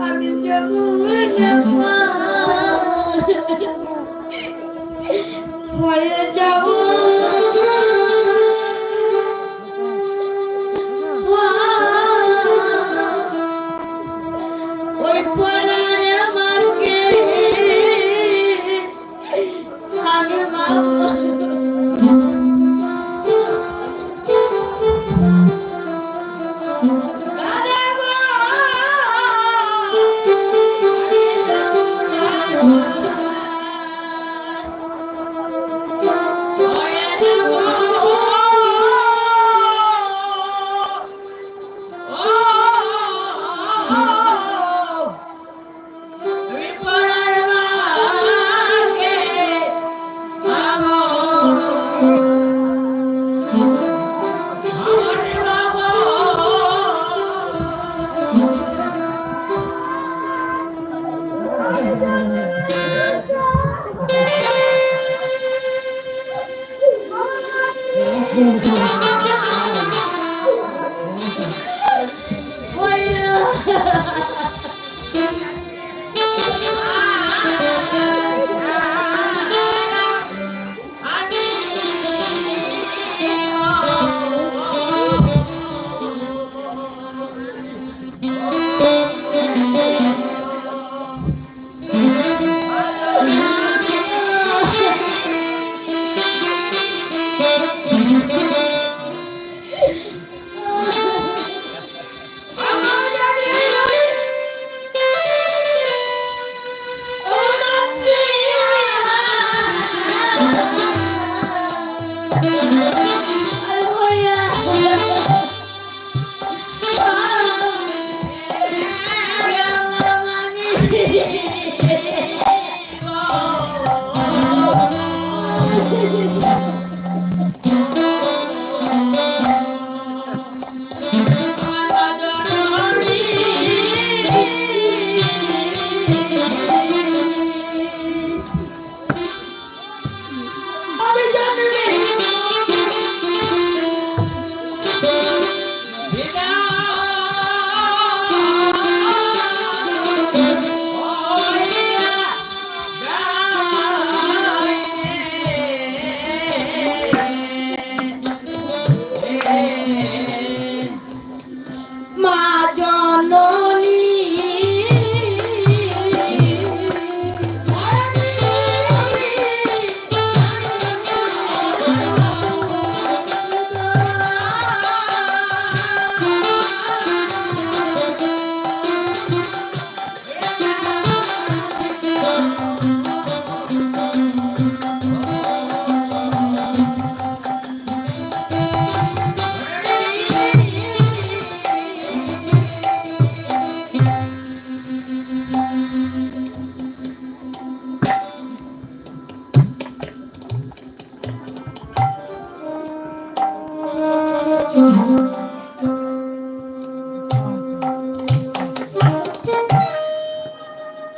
আমি যমুনা হয়ে যাব ওই পরারে মাকে আমি মাগো দাদা গো হয়ে যাব আমি পরার মাকে মাগো আমারে মাগো মা জননী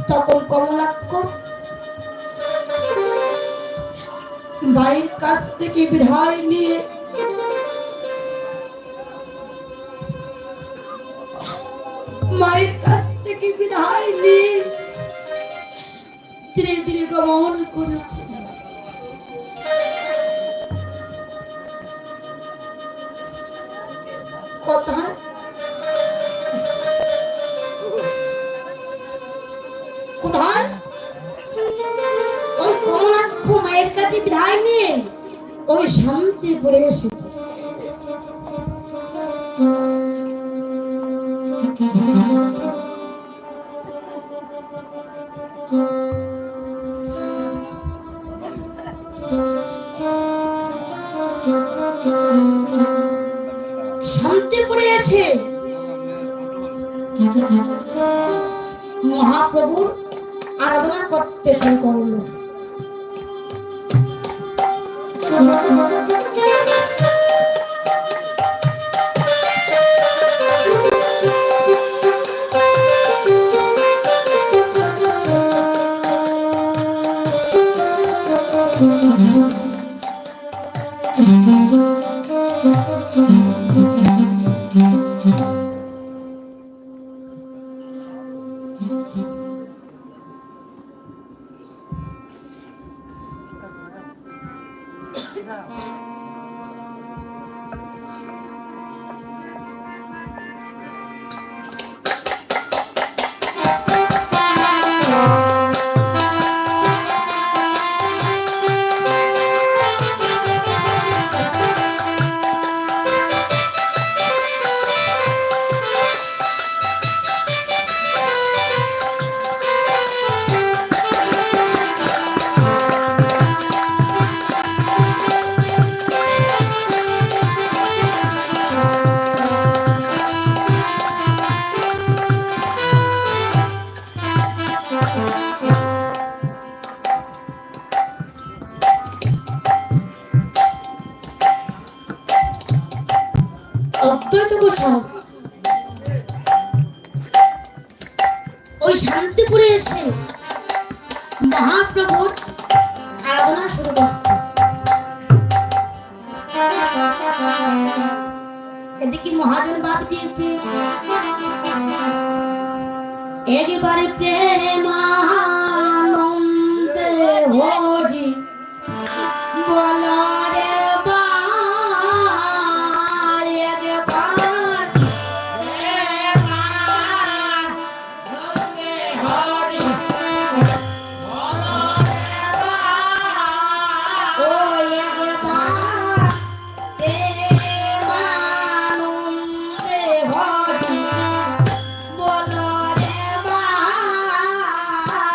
তখন কমলাক্ষ ভাইয়ের কাছ থেকে বিদায় নিয়ে মায়ের কাছ থেকে বিদায় নিয়ে ধীরে ধীরে গমন করেছে। কোথায়? কোথায়? ওই কমলাক্ষ মায়ের কাছে বিদায় নিয়ে ওই শান্তিপুরে এসেছে। শান্তিপুরে এসে মহাপ্রভুর আরাধনা করতে শুরু করলো। অদ্বৈত গোস্বামী ওই শান্তিপুরে এসে মহাপ্রভুর আরাধনা শুরু করছে। এদিকে মহাজন বাপ দিয়েছে একবারে প্রেমানন্দে হরি বল রে বাই, একবার প্রেমানন্দে হরি বল রে বাই, ও একবার প্রেমানন্দে হরি বল রে বাই।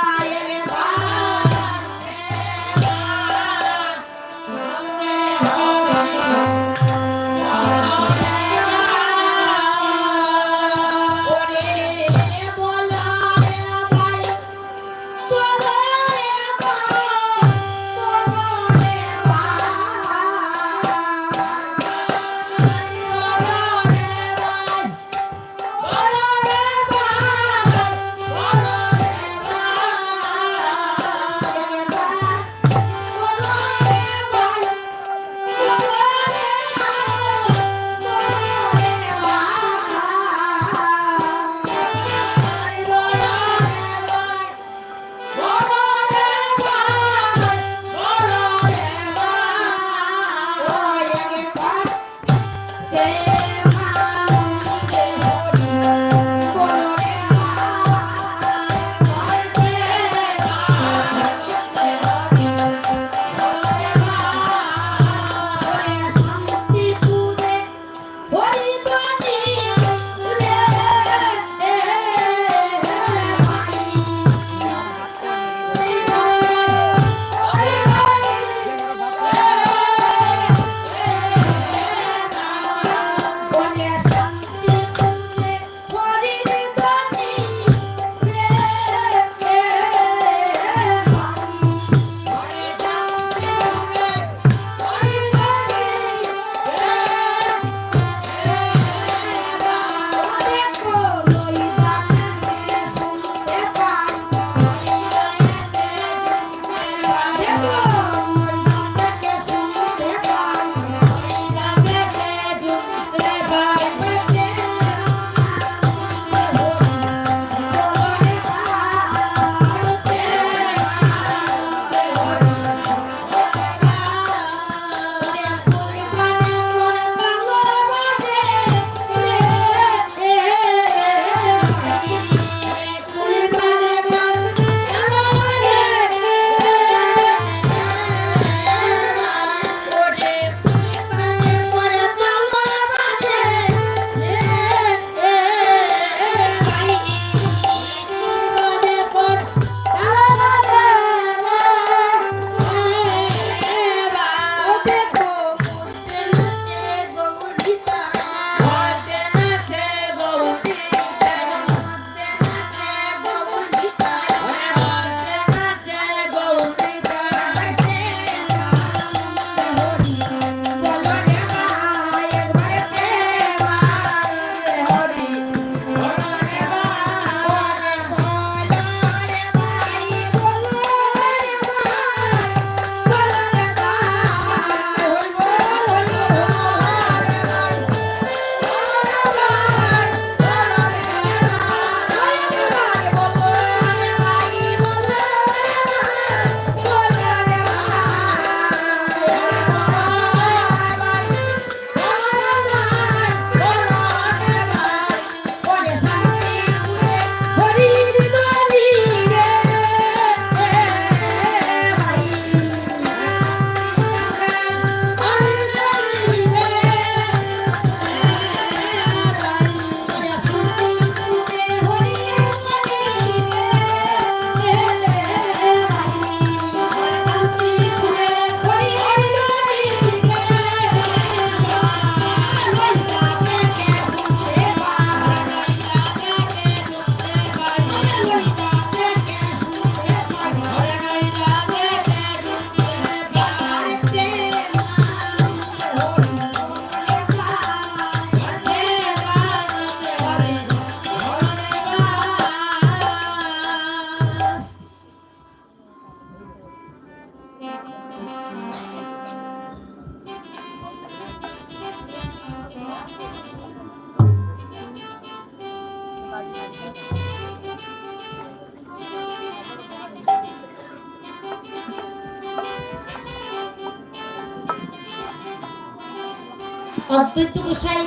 অদ্বৈত গোসাই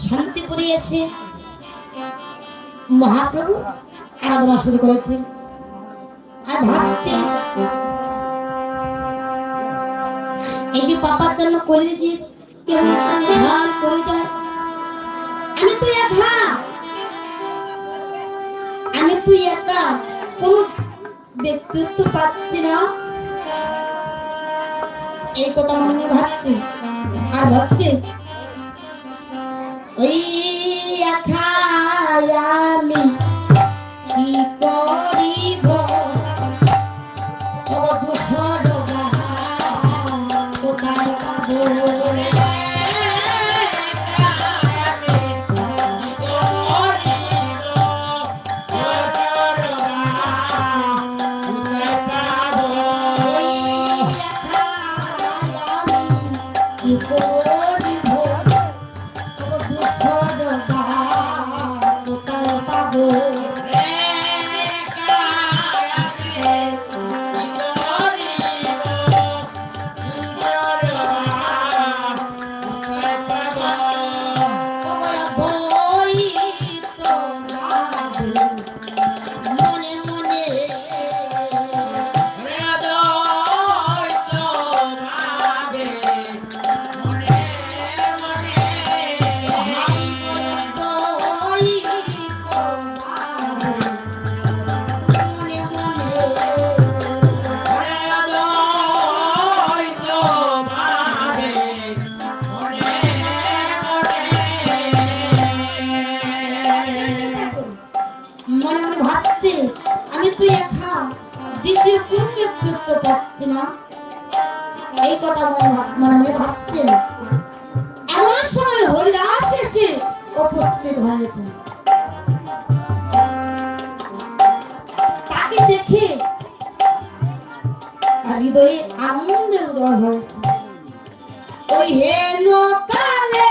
শান্তিপুরে এসে মহাপ্রভু আরাধনা শুরু করেছে। আর ভাবছে এই যে পাপার জন্য করে যে কেমন ধার করে যায়, আমি তো একা, আমি তুই একা, কোন ব্যক্তিত্ব পাচ্ছি না, এই কথা মনে মনে ভাবছে। আর ভাবছে ওই একা আমি কি করিব, কোথায় পাবো মনে মনে ভাবছে আমি তুই একা, দ্বিতীয় কোন ব্যক্তিত্ব পাচ্ছি না, এই কথা মনে মনে ভাবছে। এমন সময় হরিদাস এসে উপস্থিত হয়েছে। তাকে দেখে হৃদয়ে আনন্দের উদয় হয়েছে। ওই হেন কালে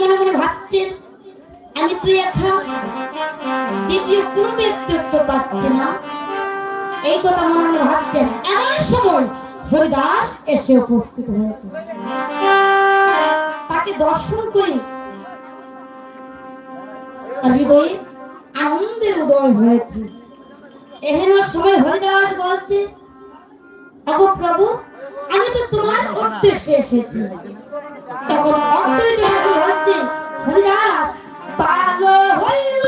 মনে মনে ভাবছেন আমি তুই একা, দ্বিতীয় কোন ব্যক্তিত্ব পাচ্ছি না, এই কথা মনে মনে ভাবছেন। এমন সময় হরিদাস এসে উপস্থিত হয়েছে। তাকে দর্শন করে হৃদয়ে আনন্দের উদয় হয়েছে। এহেন সময় হরিদাস বলছে আগো প্রভু, আমি তো তোমার উদ্দেশ্যে এসেছি। তখন অদ্বৈত ঠাকুর বলছে হরিদাস ভালো হইল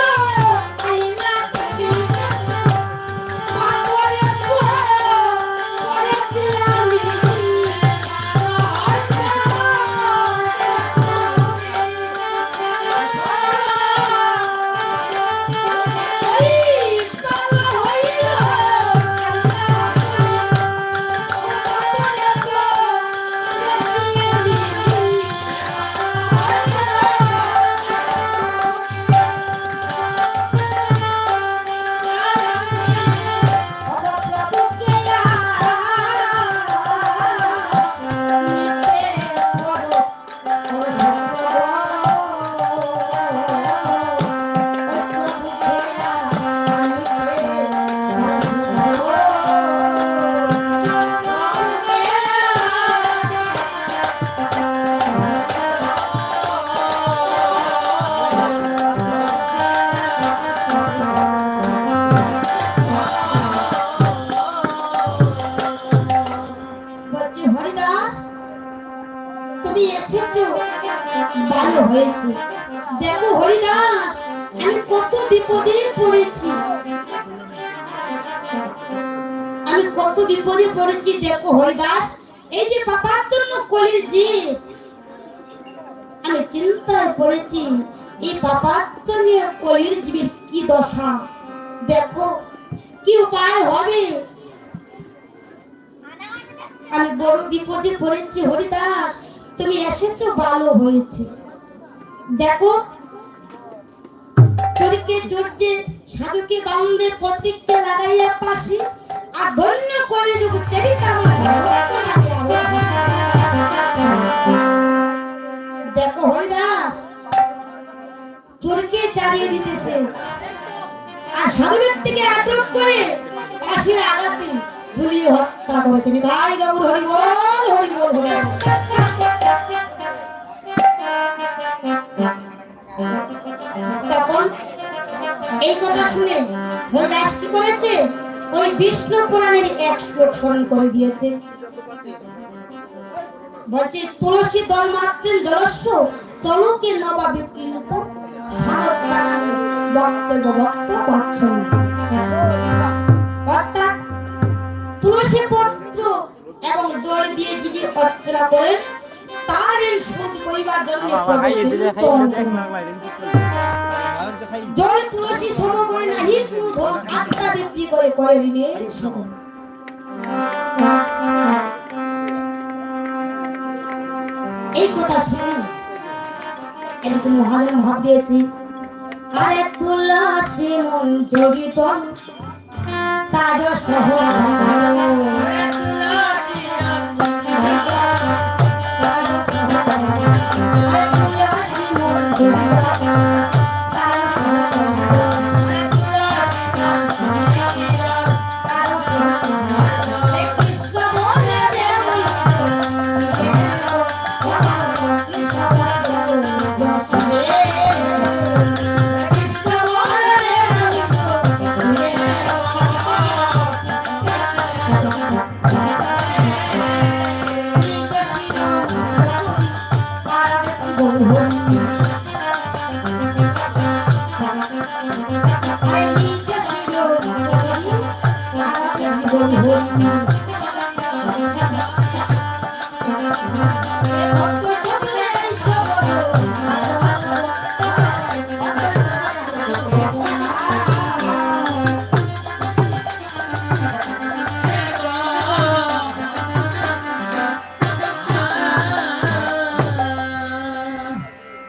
ভালো হয়েছে। দেখো হরিদাস, আমি কত বিপদে পড়েছি, আমি কত বিপদে পড়েছি। দেখো হরিদাস, এই যে পাপার জন্য কলির জীব, আমি চিন্তায় পড়েছি এই পাপার জন্য কলির জীবের কি দশা। দেখো কি উপায় হবে, আমি বড় বিপদে পড়েছি। হরিদাস, তুমি এসেছো ভালো হয়েছে। দেখো চরিকে জোরতে সাধুকে বাউন্ডে প্রতীককে লাগাইয়া পাশে, আর ধন্য করে যুগ তেরিকা আমার সাধুকে লাগিয়া পাশে। দেখো হরিদাস, চোরকে চালিয়ে দিতেছে আর সাধু ব্যক্তিকে আটক করে পাশের আঘাতে ঝুলিয়ে হত্যা করেছে। নিতাই গৌর হরি বল, হরি বল, হরি বল। তখন এই কথা শুনে হরিদাস কি করেছে, ওই বিষ্ণু পুরাণের এক শ্লোক স্মরণ করে দিয়েছে। বলছে তুলসী দল মাত্রেন জলস্ব চলকে নবা বিকৃত সামত্তারানি বক্তব্য ভক্ত বৎসন। অর্থাৎ তুলসী পত্র এবং জল দিয়ে যিনি অর্চনা করেন তার ঋণ শোধ করিবার জন্য জল তুলসী সম করে নাহি ক্রোধ আত্মা বিক্রি করে করে ঋণের শোধ। এই কথা শুনে এরকম মহাজন ভাব দিয়েছি, আরে তুলসী মন জড়িত তার সহজ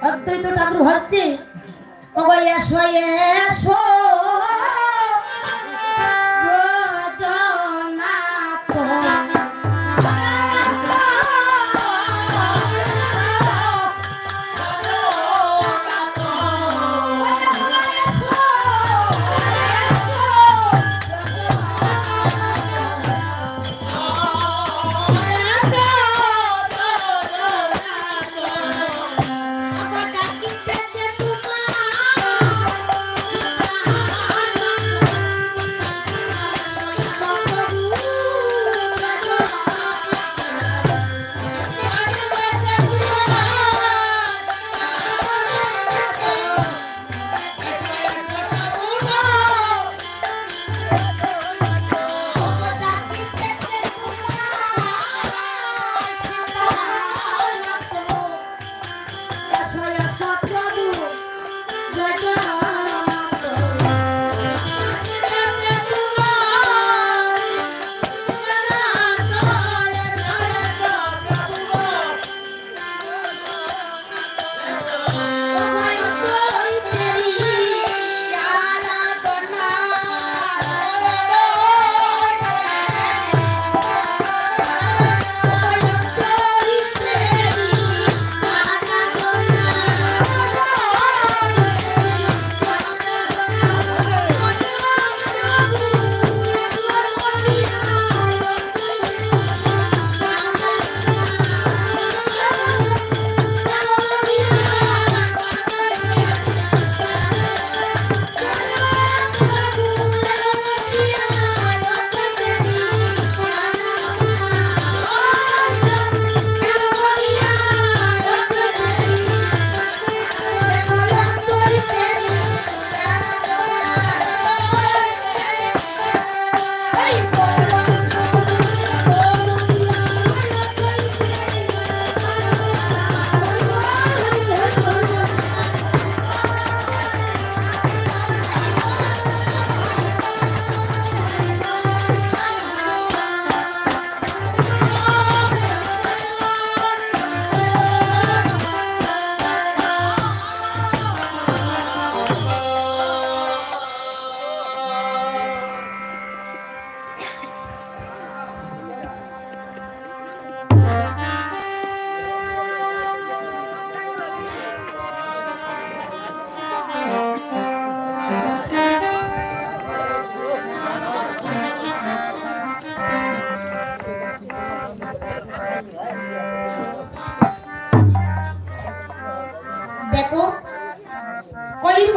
অদ্বৈত ঠাকুর ভাবছে এসো এসো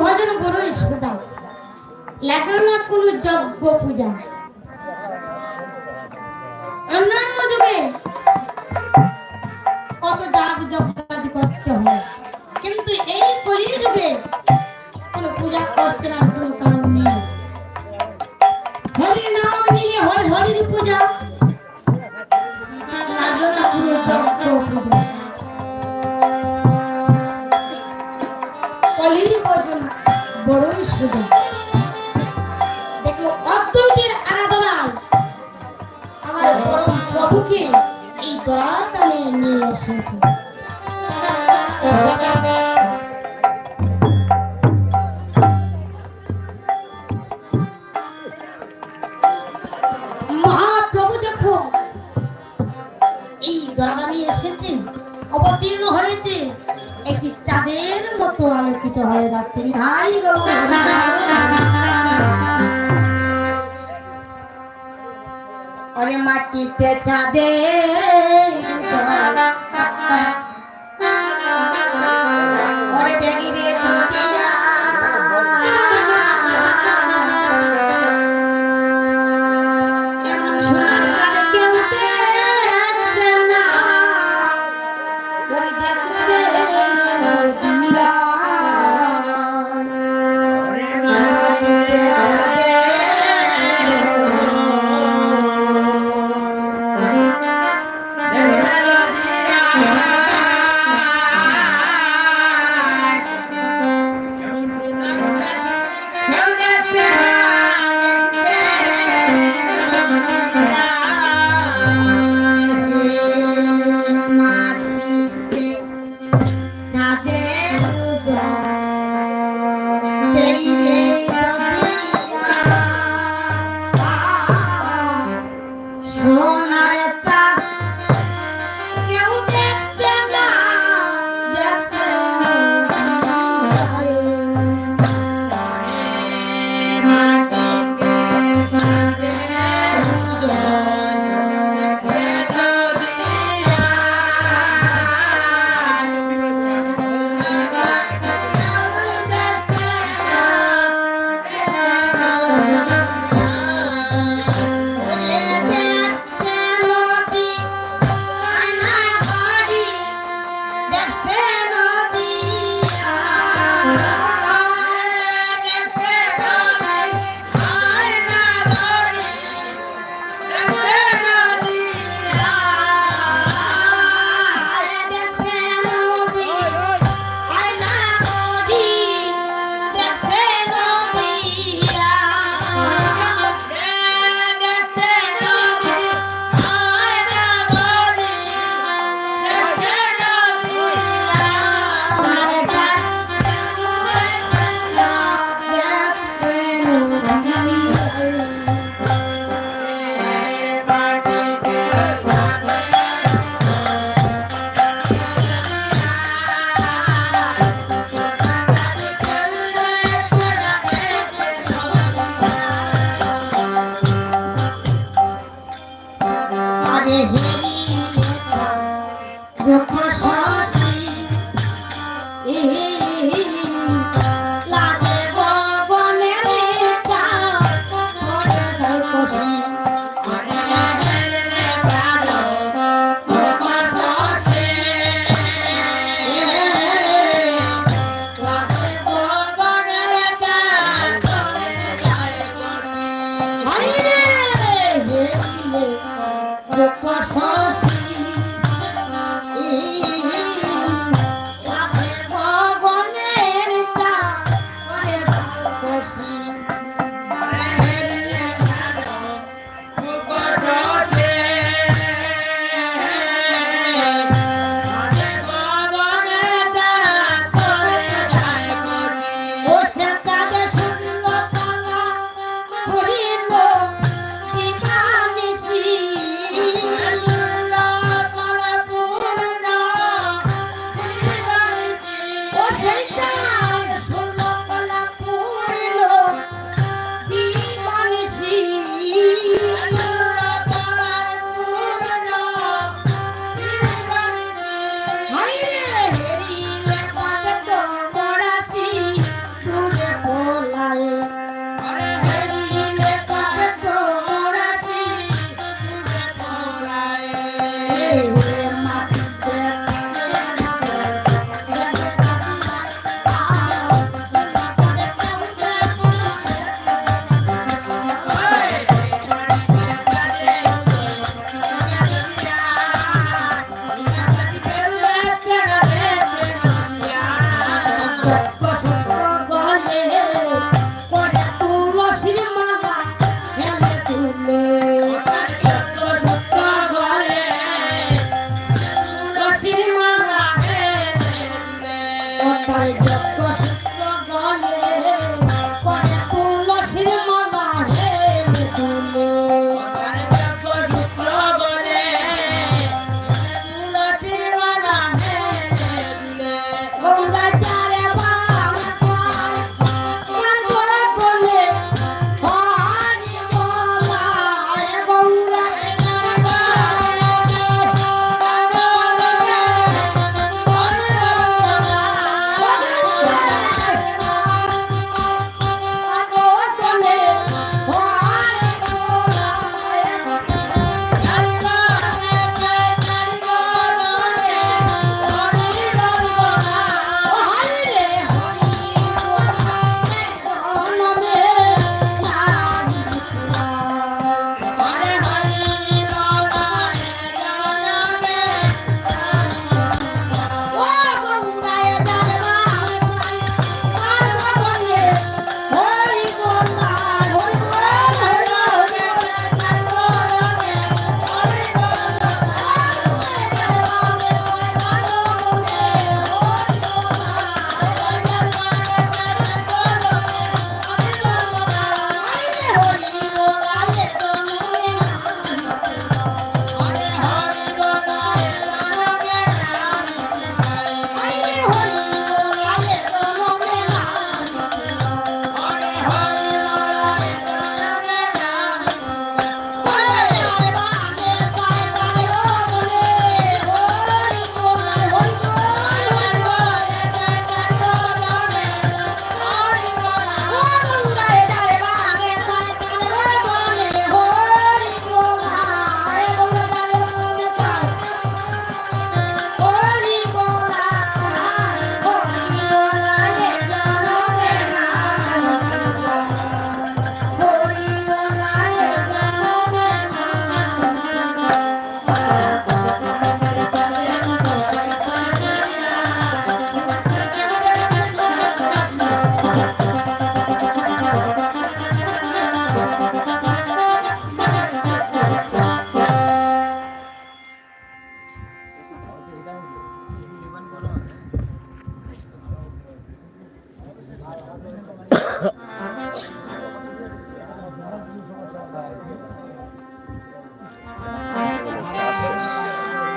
ভজন বড়ই সোজা, লাগলো না কোনো যজ্ঞ পূজা। অন্যান্য যুগে কত যাগ যজ্ঞাদি করতে হয়, কিন্তু এই কলি যুগে কোনো পূজা করছে না, কোনো কারণ নেই। হরির নাম নিয়ে হয় হরির পূজা, লাগলো না কোনো যজ্ঞ পূজা। কলির ভজন বড়ই সোজা। দেখো অদ্বৈতের আরাধনায় আমার পরম প্রভুকে এই দয়াটানে নিয়ে এসেছে। মহাপ্রভু দেখো এই দয়াটানে এসেছে, অবতীর্ণ হয়েছে, একটি চাঁদের মতো আলোকিত হয়ে যাচ্ছে। হাই গৌর ওরে মাটিতে চাঁদে ওরে দেখিবে দুনিয়া, এমন সোনার গানে কেউ দেখছে না, ওরে দেখছে দুনিয়া। ওরে মাটিতে চাঁদে রে